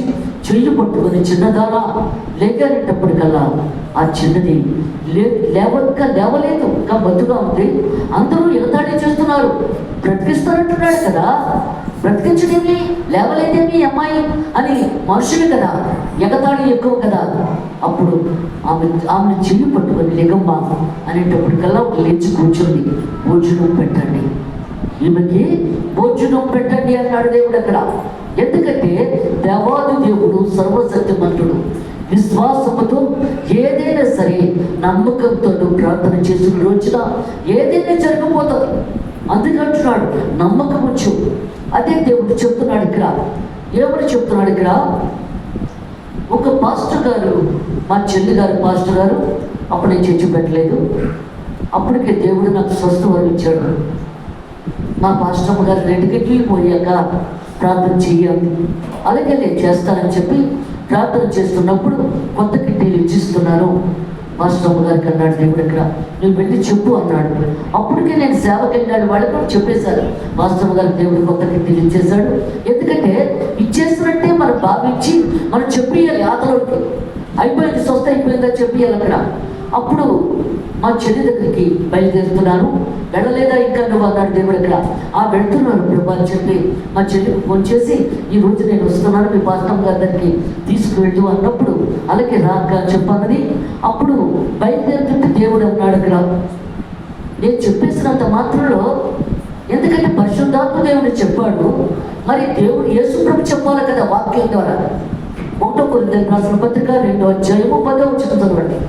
చెయ్యి పట్టుకొని, చిన్నదానా లేకనేటప్పటికల్లా ఆ చిన్నది లేవలేదు, ఇంకా బతుగా ఉంది. అందరూ ఎగతాళి చేస్తున్నారు, బ్రతికిస్తారంటున్నాడు కదా, బ్రతికించడేమి, లేవలేదేమి అమ్మాయి అని మనుషులు కదా, ఎగతాళి ఎక్కువ కదా. అప్పుడు ఆమెను చెయ్యి పట్టుకొని లేగమ్మా అనేటప్పటికల్లా లేచి కూర్చొని, భోజనం పెట్టండి, ఈమెకి భోజనం పెట్టండి అన్నాడు దేవుడు అక్కడ. ఎందుకంటే దేవాది దేవుడు సర్వశక్తిమంతుడు. విశ్వాసముతో ఏదైనా సరే నమ్మకంతో ప్రార్థన చేసిన రోజున ఏదైనా జరగబోతుంది. అందుకంటున్నాడు నమ్మకం వచ్చు. అదే దేవుడు చెప్తున్నాడు ఇక్కడ. ఏమని చెప్తున్నాడు ఇక్కడ? ఒక పాస్టర్ గారు, మా చెల్లి గారు పాస్టర్ గారు, అప్పుడు నేను చర్చి పెట్టలేదు, అప్పటికే దేవుడు నాకు స్వస్థవరం ఇచ్చాడు. మా పాస్టమ్మ గారు 2 గంటలు పోయాక ప్రార్థన చెయ్యాలి, అలాగే నేను చేస్తానని చెప్పి ప్రార్థన చేస్తున్నప్పుడు కొత్త కిట్టీలు ఇచ్చిస్తున్నారు. పాస్టమ్మ గారికి అన్నాడు దేవుడు ఇక్కడ, నువ్వు వెళ్ళి చెప్పు అన్నాడు. అప్పటికే నేను సేవకి వెళ్ళాడు, వాళ్ళకి కూడా చెప్పేశారు. పాస్టమ్మ గారికి దేవుడు కొత్త కిట్టీలు ఇచ్చేశాడు. ఎందుకంటే ఇచ్చేసినట్టే మనం భావించి మనం చెప్పేయాలి, ఆతలోకి అయిపోయింది, స్వస్థ అయిపోయిందని చెప్పేయాలి అక్కడ. అప్పుడు మా చెల్లి దగ్గరికి బయలుదేరుతున్నాను, వెళ్ళలేదా ఇంకా నువ్వు అన్నాడు దేవుడు ఇక్కడ. వెళ్తున్నాను ప్రభు అని చెప్పి మా చెల్లికి ఫోన్ చేసి, ఈ రోజు నేను వస్తున్నాను, మీ పాస్టమ్ గారి దగ్గరికి తీసుకువెళ్ళు అన్నప్పుడు, అలాగే రాక చెప్పానని. అప్పుడు బయలుదేరుతుంటే దేవుడు అన్నాడు ఇక్కడ, నేను చెప్పేసినంత మాత్రంలో, ఎందుకంటే పరిశుద్ధాత్మ దేవుడు చెప్పాడు, మరి దేవుడు యేసు ప్రభు చెప్పాలి కదా వాక్యం ద్వారా. 1 కొరింథీయులకు రాసిన పత్రిక 2వ అధ్యాయము 10వ వచనం చదవండి.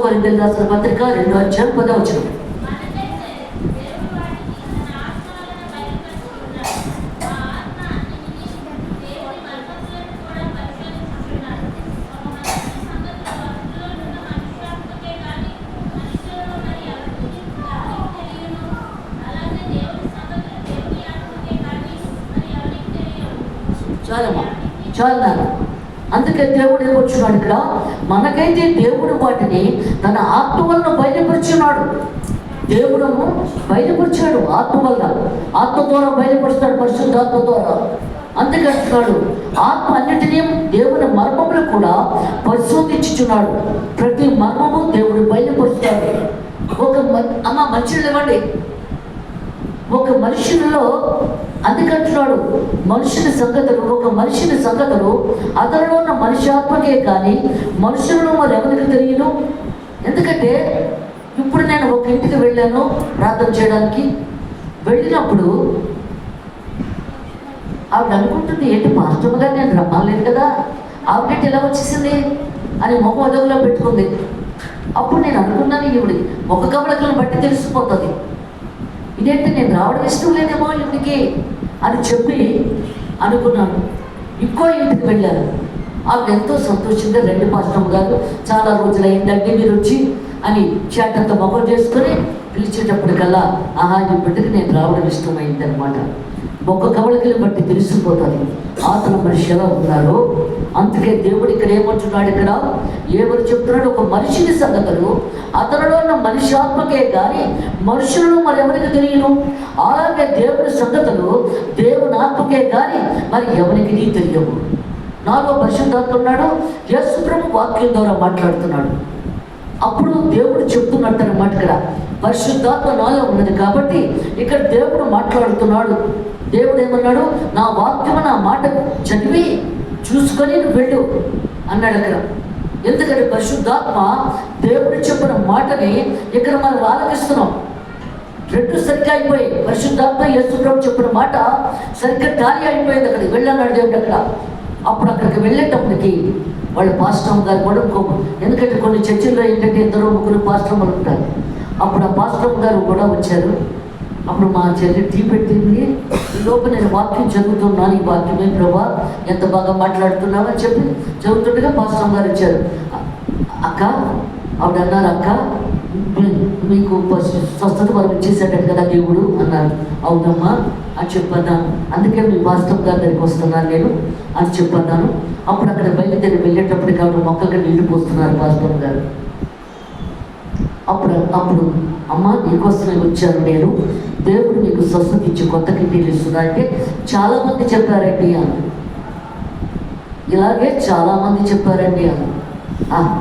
కొరింథీయులకు రాసిన పత్రిక 2వ అధ్యాయం 10వ వచనం. చాలా అందుకే దేవుడు ఏమొచ్చున్నాడు ఇక్కడ, మనకైతే దేవుడు వాటిని తన ఆత్మ వలన బయలుపరుచున్నాడు. దేవుడు బయలుపరిచాడు ఆత్మ వల్ల, ఆత్మ ద్వారా బయలుపరుస్తాడు, పరిశుద్ధాత్మ ద్వారా. అందుకంటున్నాడు ఆత్మ అన్నిటినీ దేవుని మర్మములు కూడా పరిశోధించుచున్నాడు. ప్రతి మర్మము దేవుడు బయలుపరుస్తాడు. అమ్మ మంచిలు ఇవ్వండి, ఒక మనుషులలో అందుకంటున్నాడు మనుషుని సంగతులు, ఒక మనిషిని సంగతులు అతనిలో ఉన్న మనిషాత్మకే కానీ మనుషులను మరి ఎవరికి తెలియను. ఎందుకంటే ఇప్పుడు నేను ఒక ఇంటికి వెళ్ళాను ప్రార్థన చేయడానికి. వెళ్ళినప్పుడు ఆవిడ అనుకుంటుంది, ఏంటి పాస్టర్ గారు నేను రమ్మలేదు కదా, ఆవిడేంటి ఎలా వచ్చేసింది అని మొహం అదుగులో పెట్టుకుంది. అప్పుడు నేను అనుకున్నాను, ఈవిడి ముఖ కవళకలను బట్టి తెలిసిపోతుంది, ఇదేంటి నేను రావడం ఇష్టం లేదేమో ఈవిడికి అని చెప్పి అనుకున్నాను. ఇంకో ఇంటికి వెళ్ళాను. ఆవిడ ఎంతో సంతోషంగా, 2 పాస్టమ్ గారు చాలా రోజులైందండి మీరు వచ్చి అని చేటంతా మొహం చేసుకొని పిలిచేటప్పటికల్లా, ఈ బిడ్డకి నేను రావడం ఇష్టమైంది అనమాట. మొక్క కవళికలు బట్టి తెలిసిపోతుంది ఆతల మనిషి ఎలా ఉన్నారో. అందుకే దేవుడు ఇక్కడ ఏమంటున్నాడు, ఇక్కడ ఏమని చెప్తున్నాడు, ఒక మనిషిని సంగతులు అతనిలో ఉన్న మనిషి ఆత్మకే కానీ మనుషులను మరి ఎవరికి తెలియను. అలాగే దేవుని సంగతులు దేవుని ఆత్మకే కానీ మరి ఎవరికి తెలియవు. నాలో పరిశుద్ధాత్మ ఉన్నాడు, యేసు ప్రభు వాక్యం ద్వారా మాట్లాడుతున్నాడు. అప్పుడు దేవుడు చెప్తున్నట్టు అన్నమాట, ఇక్కడ పరిశుద్ధాత్మ నాలో ఉన్నది కాబట్టి ఇక్కడ దేవుడు మాట్లాడుతున్నాడు. దేవుడు ఏమన్నాడు, నా వాక్యము నా మాట చదివి చూసుకొని నువ్వు వెళ్ళు అన్నాడు అక్కడ. ఎందుకంటే పరిశుద్ధాత్మ దేవుడు చెప్పిన మాటని ఇక్కడ మనం ఆలకిస్తున్నాం. 2 సరిగ్గా అయిపోయి, పరిశుద్ధాత్మ యేసు ప్రభు చెప్పిన మాట సరిగ్గా టాలీ అయిపోయింది. అక్కడికి వెళ్ళన్నాడు దేవుడు అక్కడ. అప్పుడు అక్కడికి వెళ్ళేటప్పటికి వాళ్ళు పాస్టమ్ గారు కూడా, ఎందుకంటే కొన్ని చర్చిల్లో ఏంటంటే 2-3 పాస్టమ్లు ఉంటారు. అప్పుడు ఆ పాస్టమ్ గారు కూడా వచ్చారు. అప్పుడు మా చెల్లి టీ పెట్టింది. ఈ లోపు నేను వాక్యం చదువుతున్నాను. ఈ వాక్యమే ప్రభా ఎంత బాగా మాట్లాడుతున్నావు అని చెప్పి చదువుతుండగా పాస్టర్ గారు వచ్చారు. అక్క, ఆవిడ అన్నారు, అక్క మీకు స్వస్థత వరం ఇచ్చేసాడు కదా దేవుడు అన్నారు. అవునమ్మా అని చెప్పన్నాను. అందుకే మీ పాస్టర్ గారి దగ్గరికి వస్తున్నాను నేను అని చెప్పన్నాను. అప్పుడు అక్కడ బయలుదేరి వెళ్ళేటప్పటికి ఆవిడ మొక్కలకి నీళ్లు పోస్తున్నారు పాస్టర్ గారు. అప్పుడు అమ్మ నీకోసమే వచ్చాను నేను, దేవుడు మీకు స్వస్థత ఇచ్చి కొత్త కిడ్నీలు ఇస్తున్నా అంటే చాలామంది చెప్పారండి అని. ఇలాగే చాలామంది చెప్పారండి అని.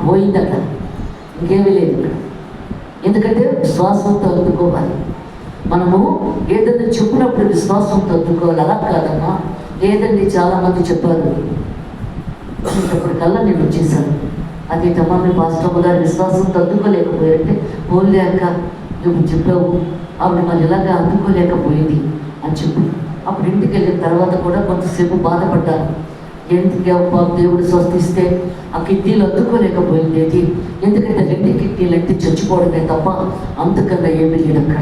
పోయిందట, ఇంకేమీ లేదు ఇక్కడ. ఎందుకంటే విశ్వాసంతో అందుకోవాలి. మనము ఏదైనా చెప్పినప్పుడు విశ్వాసంతో అందుకోవాలి. అలా కాదమ్మా, లేదండి చాలామంది చెప్పారు అనేటప్పటికల్లా నేను వచ్చేసాను. అదేటమ్మా మీ పాస్టర్ గారు విశ్వాసంతో అందుకోలేకపోయారంటే, పోలే అక్క నువ్వు చెప్పావు, ఆవిడ మరి ఇలాగా అందుకోలేకపోయింది అని చెప్పి అప్పుడు ఇంటికి వెళ్ళిన తర్వాత కూడా కొంతసేపు బాధపడ్డాను. ఎందుకు దేవుడు స్వస్థిస్తే ఆ కిడ్నీలు అందుకోలేకపోయింది ఏంటి? ఎందుకంటే 2 కిడ్నీలు అంటే చచ్చిపోవడమే తప్ప అంతకన్నా ఏమీ లేదు. అక్కడ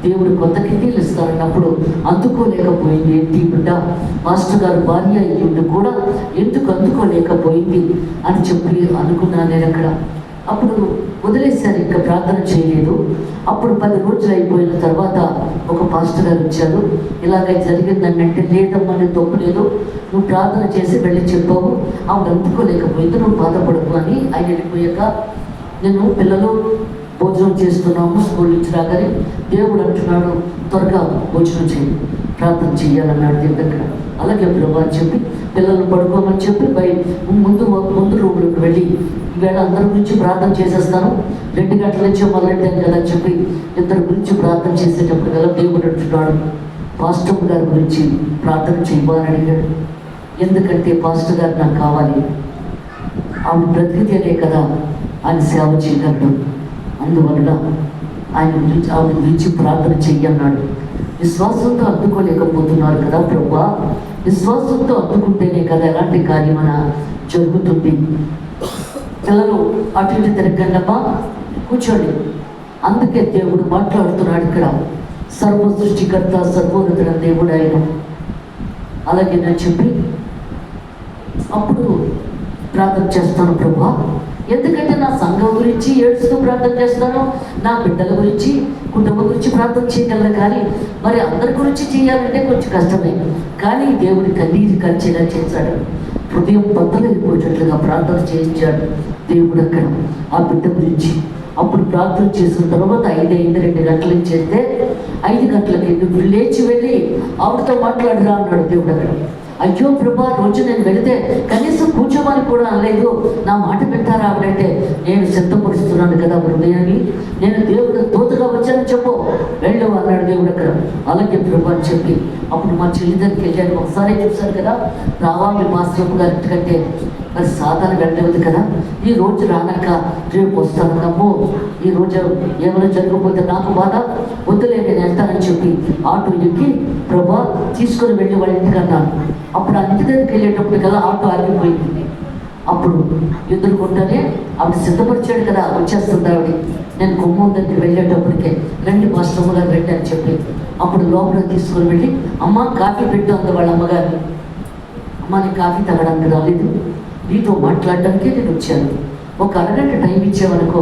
దేవుడు కొత్త కిడ్నీలు ఇస్తారన్నప్పుడు అందుకోలేకపోయింది ఏంటి బిడ్డ? మాస్టర్ గారు భార్య అయ్యుండి కూడా ఎందుకు అందుకోలేకపోయింది అని చెప్పి అనుకున్నాను నేను అక్కడ. అప్పుడు వదిలేశాను, ఇంకా ప్రార్థన చేయలేదు. అప్పుడు 10 రోజులు అయిపోయిన తర్వాత ఒక పాస్టర్ గారు వచ్చారు. ఇలాగ జరిగిందని అంటే, లేదమ్మా నేను తప్పలేదు, నువ్వు ప్రార్థన చేసి వెళ్ళి చెప్పావు, ఆవిడ అందుకోలేకపోయింది, నువ్వు బాధపడకు అని. ఆయన వెళ్ళిపోయాక నేను పిల్లలు భోజనం చేస్తున్నాము, స్కూల్ నుంచి రాగానే దేవుడు అంటున్నాడు త్వరగా భోజనం చేయి, ప్రార్థన చెయ్యాలన్నాడు దేవుడు దగ్గర. అలాగే ప్రభు అని చెప్పి పిల్లలు పడుకోమని చెప్పి ముందు రూమ్లోకి వెళ్ళి ఈవేళ అందరి గురించి ప్రార్థన చేసేస్తాను, 2 గంటల నుంచి మొదలెట్టాను కదా అని చెప్పి ఇద్దరు గురించి ప్రార్థన చేసేటప్పుడు కదా దేవుడు అంటున్నాడు పాస్టర్ గారి గురించి ప్రార్థన చేయమని అడిగాడు. ఎందుకంటే పాస్టర్ గారు నాకు కావాలి, ఆవిడ బ్రతికితేనే కదా ఆయన సేవ చేయగలడు, అందువల్ల ఆవిడ గురించి ప్రార్థన చెయ్యన్నాడు. విశ్వాసంతో అందుకోలేకపోతున్నారు కదా ప్రభా, విశ్వాసంతో అందుకుంటేనే కదా ఎలాంటి కార్యమన జరుగుతుంది. పిల్లలు అటు ఇటు తిరగండమ్మా, కూర్చోండి. అందుకే దేవుడు మాట్లాడుతున్నాడు ఇక్కడ, సర్వ సృష్టికర్త సర్వోన్నతుడ దేవుడు ఆయన. అలాగే నేను చెప్పి అప్పుడు ప్రార్థన చేస్తాను ప్రభా, ఎందుకంటే నా సంఘం గురించి ఏడుస్తూ ప్రార్థన చేస్తాను, నా బిడ్డల గురించి కుటుంబం గురించి ప్రార్థన చేయగలను, కానీ మరి అందరి గురించి చేయాలంటే కొంచెం కష్టమే. కానీ దేవుడి కన్నీరు కలిచేలా చేశాడు, హృదయం బద్దలైపోయేటట్లుగా ప్రార్థన చేయించాడు దేవుడు అక్కడ ఆ బిడ్డ గురించి. అప్పుడు ప్రార్థన చేసిన తర్వాత 2 గంటలకు చేస్తే 5 గంటలకి నువ్వు లేచి వెళ్ళి ఆవిడతో మాట్లాడరా అన్నాడు దేవుడు అక్కడ. అయ్యో ప్రభా, రోజు నేను వెళితే కనీసం కూర్చోమని కూడా అనలేదు, నా మాట పెట్టారా ఆవిడంటే, నేను సిద్ధపరుస్తున్నాను కదా హృదయాన్ని, నేను దేవుడు దూతగా వచ్చానని చెప్పు, వెళ్ళు అన్నాడు దేవుడు అక్కడ. అలాగే ప్రభా అని చెప్పి అప్పుడు మా చెల్లి దగ్గరికి వెళ్ళాను. ఒకసారి చూశాను కదా, రావాలి మాస్టర్ గారి కంటే మరి సాధారణ వెళ్ళలేదు కదా, ఈ రోజు రానక్క రేపు వస్తాను నమ్మో, ఈ రోజు ఏమైనా జరగకపోతే నాకు బాధ, వద్దులే నేను వెళ్తానని చెప్పి ఆటో ఎక్కి ప్రభా తీసుకొని వెళ్ళి వాళ్ళ ఇంటికి అన్నాను. అప్పుడు ఆ ఇంటి దగ్గరికి వెళ్ళేటప్పుడు కదా ఆటో ఆగిపోయింది. అప్పుడు ఎదుర్కొంటేనే ఆవిడ సిద్ధపరిచాడు కదా, వచ్చేస్తుంది ఆవిడ. నేను గుమ్మం దగ్గరికి వెళ్ళేటప్పటికే రండి మాస్టర్ గారు రండి అని చెప్పి అప్పుడు లోపల తీసుకొని వెళ్ళి అమ్మ కాఫీ పెట్టు అంది వాళ్ళ అమ్మగారిని. అమ్మ నీ కాఫీ తాగడానికి రాలేదు, నీతో మాట్లాడడానికే నేను వచ్చాను, ఒక అరగంట టైం ఇచ్చావనుకో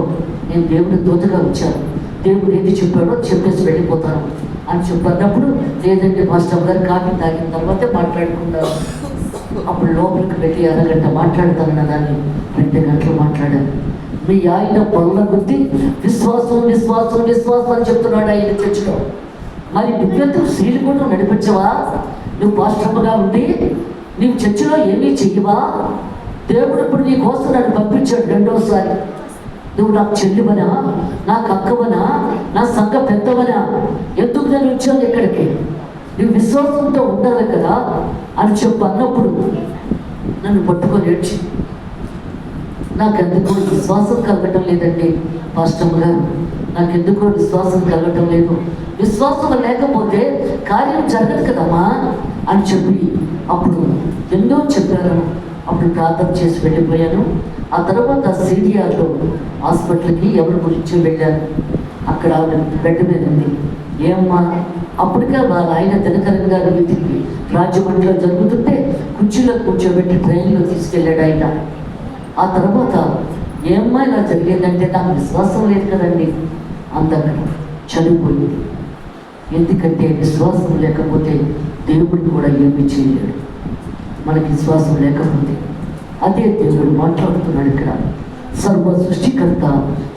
నేను దేవుడి దూతగా వచ్చాను, దేవుడు ఏది చెప్పాడో చెప్పేసి వెళ్ళిపోతాను అని చెప్పినప్పుడు, లేదంటే మాస్టర్ గారు కాఫీ తాగిన తర్వాతే మాట్లాడుకున్నారు. అప్పుడు లోపలికి వెళ్ళి అరగంట మాట్లాడతానన్న దాన్ని 2 గంటలు మాట్లాడాను. మీ ఆయన పనుల గుర్తి విశ్వాసం విశ్వాసం విశ్వాసం అని చెప్తున్నాడు ఆయన చర్చలో. మరి నువ్వెందుకు స్త్రీలు కూడా నడిపించవా? నువ్వు పాస్టర్గా ఉండి నీవు చర్చలో ఏమీ చెయ్యవా? దేవుడు ఇప్పుడు నీ కోసం నన్ను పంపించాడు 2వసారి. నువ్వు నాకు చెల్లివనా, నాకు అక్కవనా, నా సంఘ పెద్దవనా, ఎందుకు నేను వచ్చాను ఇక్కడికి? నువ్వు విశ్వాసంతో ఉండాలి కదా అని చెప్పు అన్నప్పుడు నన్ను పట్టుకొని ఏడ్చి, నాకెందుకో విశ్వాసం కలగటం లేదండి పాస్టర్ గారు, నాకెందుకో విశ్వాసం కలగటం లేదు, విశ్వాసం లేకపోతే కార్యం జరగదు కదమ్మా అని చెప్పి అప్పుడు ఎన్నో చెప్పాను. అప్పుడు ప్రార్థన చేసి వెళ్ళిపోయాను. ఆ తర్వాత సీడియాలో హాస్పిటల్కి ఎవరి గురించి వెళ్ళాను. అక్కడ ఆవిడ బెడ్ మీద ఉంది. ఏమ్మా అప్పటికే వాళ్ళ ఆయన దినకరన్ గారి వీటికి రాజమండ్రిలో జరుగుతుంటే కుర్చీలో కూర్చోబెట్టి ట్రైన్లో తీసుకెళ్ళాడు ఆయన. ఆ తర్వాత ఏమ్మా ఇలా జరిగేదంటే నాకు విశ్వాసం లేదు కదండి, అందక్కడ చనిపోయింది. ఎందుకంటే విశ్వాసం లేకపోతే దేవుడు కూడా ఏమీ చేయలేడు. మనకి విశ్వాసం లేకపోతే అదే దేవుడు మాట్లాడుతున్నాడు ఇక్కడ. సర్వ సృష్టికర్త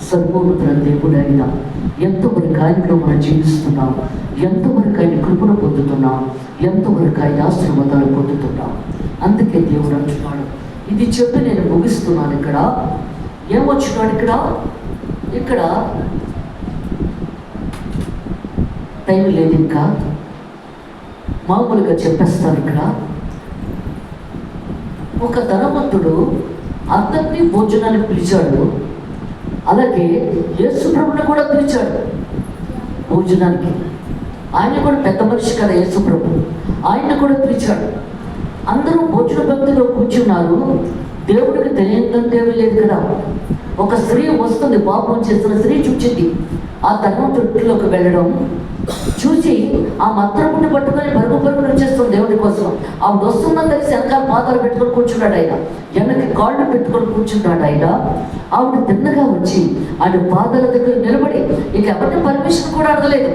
సర్వోన్నతుల దేవుడు ఆయన. ఎంతవరకు ఆయనలో మనం జీవిస్తున్నాం, ఎంతవరకు ఆయన కృపను పొందుతున్నాం, ఎంతవరకు ఆయన ఆశీర్వాదాలు పొందుతున్నాం. అందుకే దేవుడు అంటున్నాడు. ఇది చెప్పి నేను ముగిస్తున్నాను. ఇక్కడ ఏమొచ్చున్నాడు, ఇక్కడ టైం లేదు, ఇంకా మామూలుగా చెప్పేస్తాను. ఇక్కడ ఒక ధనవంతుడు అందరినీ భోజనానికి పిలిచాడు. అలాగే యేసు ప్రభుని కూడా పిలిచాడు భోజనానికి. ఆయన కూడా పెద్ద మనిషి కదా యేసు ప్రభు, ఆయన కూడా పిలిచాడు. అందరూ భోజన భక్తిలో కూర్చున్నారు. దేవుడికి తెలియదంటే లేదు కదా. ఒక స్త్రీ వస్తుంది, పాపం చేస్తున్న స్త్రీ చూచింది. ఆ ధనవంతుడిలోకి వెళ్ళడం చూసి ఆ మంత్రపుని పట్టుకొని పరుగుపరుగులు వచ్చేస్తుంది దేవుడి కోసం. ఆవిడ వస్తుందని తెలిసి వెనకాల పాదాలు పెట్టుకొని కూర్చున్నాడు ఆయన, వెనక్కి కాళ్ళు పెట్టుకొని కూర్చున్నాడు ఆయన. ఆవిడ తిన్నగా వచ్చి ఆయన పాదాల దగ్గర నిలబడి, ఇక ఎవరిని పర్మిషన్ కూడా అడగలేదు.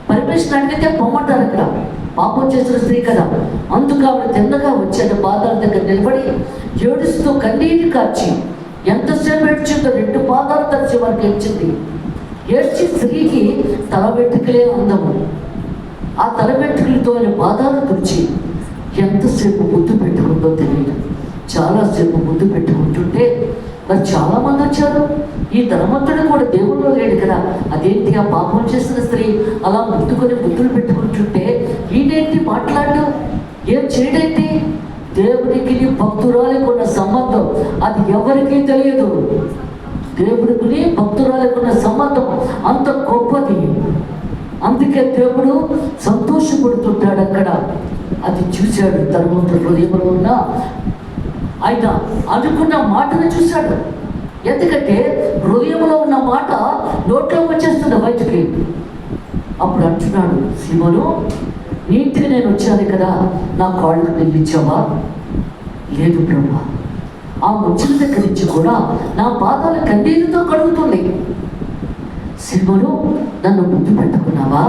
పర్మిషన్ అడిగితే పొమ్మంటారు అక్కడ, పాపం చేసిన స్త్రీ కదా. అందుకు ఆవిడ తిన్నగా వచ్చి ఆయన పాదాల దగ్గర నిలబడి ఏడుస్తూ కన్నీరు కార్చి ఎంతసేపు ఏడ్చిందో 2 పాదాలు తరిచి వారికి ఏడ్చింది. ఏడ్చి స్త్రీకి తల వెంట్రుకలే అందము. ఆ తల వెంట్రుకలతో ఆయన పాదాలు తుడిచి ఎంతసేపు ముద్దు పెట్టుకుందో తెలియదు. చాలాసేపు ముద్దు పెట్టుకుంటుంటే మరి చాలామంది వచ్చారు. ఈ ధనవంతుడు కూడా దేవుల్లో లేడు కదా. అదేంటి ఆ పాపం చేసిన స్త్రీ అలా ముద్దులు పెట్టుకుంటుంటే ఈయనేంటి మాట్లాడడం, ఏం చేయడేంటి? దేవుడికి భక్తురాలికి ఉన్న సంబంధం అది ఎవరికీ తెలియదు. దేవుడికి భక్తురాలికి ఉన్న సంబంధం అంత గొప్పది. అందుకే దేవుడు సంతోషపడుతుంటాడు అక్కడ. అది చూశాడు ధనవంతుడు హృదయంలో ఉన్న ఆయన అనుకున్న మాటను చూశాడు. ఎందుకంటే హృదయంలో ఉన్న మాట నోట్లోకి వచ్చేస్తుంది బయటికి. అప్పుడు అంటున్నాడు, సీమోను నీటికి నేను వచ్చాను కదా, నా కాళ్ళకు నిలిచావా? లేదు బ్రహ్మ. ఆ ముచ్చిన దగ్గర నుంచి కూడా నా పాదాల కన్నీరుతో కడుగుతుంది. సీమోను నన్ను ముద్దు పెట్టుకున్నావా?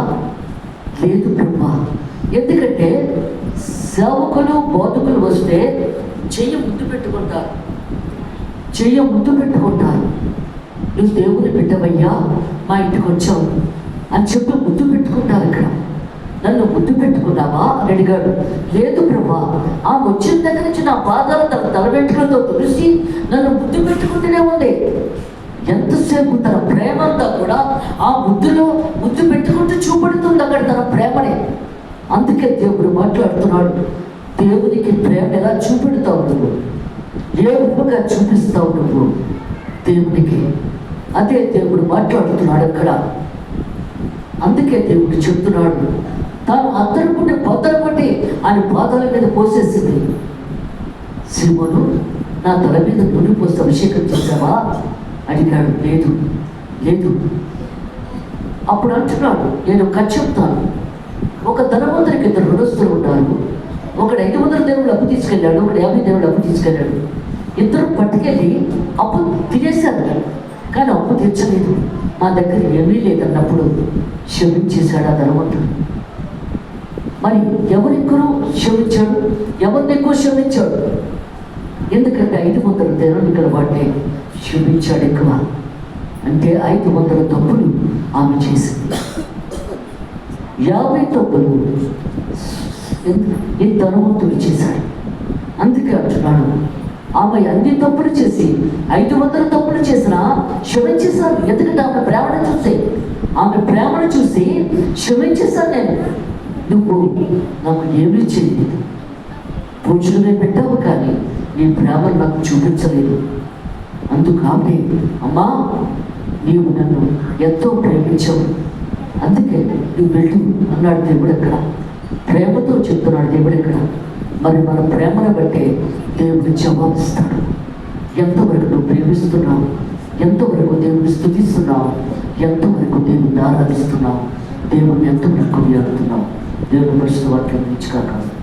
లేదు బ్రహ్మ. ఎందుకంటే సేవకులు బోధకులు వస్తే చెయ్యి ముద్దు పెట్టుకుంటారు. నువ్వు దేవుని బిడ్డవయ్యా, మా ఇంటికి వచ్చావు అని చెప్పి ముద్దు పెట్టుకుంటారు. ఇక్కడ నన్ను ముద్దు పెట్టుకున్నావా అని అడిగాడు. లేదు ప్రభా. ఆ వచ్చిన దగ్గర నుంచి నా పాదాలు తల వెంట్రుకలతో తుడిసి నన్ను ముద్దు పెట్టుకుంటూనే ఉంది. ఎంతసేపు తన ప్రేమ అంతా కూడా ఆ ముద్దు పెట్టుకుంటూ చూపడుతుంది అక్కడ తన ప్రేమని. అందుకే దేవుడు మాట్లాడుతున్నాడు, దేవునికి ప్రేమ ఎలా చూపెడతావు నువ్వు, ఏ విధంగా చూపిస్తావు నువ్వు దేవునికి. అదే దేవుడు మాట్లాడుతున్నాడు అక్కడ. అందుకే దేవుడు చెప్తున్నాడు, తాను అద్దరుకుంటే పొద్దరుకుంటే ఆయన పాదాల మీద పోసేసింది. సీమోను నా తల మీద నూనె పోసి అభిషేకం చేశావా అడిగాడు. లేదు. అప్పుడు అంటున్నాడు, నేను చెప్తాను. ఒక ధనవంతునికి 2 రుణస్తులు ఉన్నారు. ఒకడు 500 దేవుళ్ళు అప్పు తీసుకెళ్ళాడు, ఒకడు 50 దేవుళ్ళు అప్పు తీసుకెళ్ళాడు. ఇద్దరు పట్టుకెళ్ళి అప్పు తినేశారు, కానీ అప్పు తీర్చలేదు. మా దగ్గర ఏమీ లేదన్నప్పుడు క్షమించేశాడు ఆ ధనవంతుడు. మరి ఎవరెక్కువ క్షమించాడు, ఎవరిని ఎక్కువ క్షమించాడు? ఎందుకంటే 500 దేవుళ్ళు వాటిని క్షమించాడు ఎక్కువ. అంటే 500 తప్పులు ఆమె చేసింది. 50 తప్పులు ఈ ధనవంతుడు చేశాడు. అందుకే అంటున్నాడు, ఆమె అన్ని తప్పులు చేసి 500 తప్పులు చేసినా క్షమించేశాను. ఎందుకంటే ఆమె ప్రేమను చూసి క్షమించేశాను నేను. నువ్వు నాకు ఏమీ చేయలేదు, పూజలునే పెట్టావు, కానీ నీ ప్రేమను నాకు చూపించలేదు. అందుకు ఆమె, అమ్మా నీవు నన్ను ఎంతో ప్రేమించావు, అందుకే నువ్వు వెళ్ళు అన్నాడు దేవుడు అక్కడ. ప్రేమతో చెప్తున్నాడు దేవుడు ఇక్కడ. మరి మన ప్రేమను బట్టే దేవుడు జవాబిస్తాడు. ఎంతవరకు నువ్వు ప్రేమిస్తున్నావు, ఎంతవరకు దేవుడిని స్తుతిస్తున్నావు, ఎంతవరకు దేవుడిని ఆరాధిస్తున్నావు, దేవుని ఎంతో ఎక్కువ ఆడుతున్నాం. దేవుని పరిశుద్ధ వాక్యం ఇచ్చుకాక.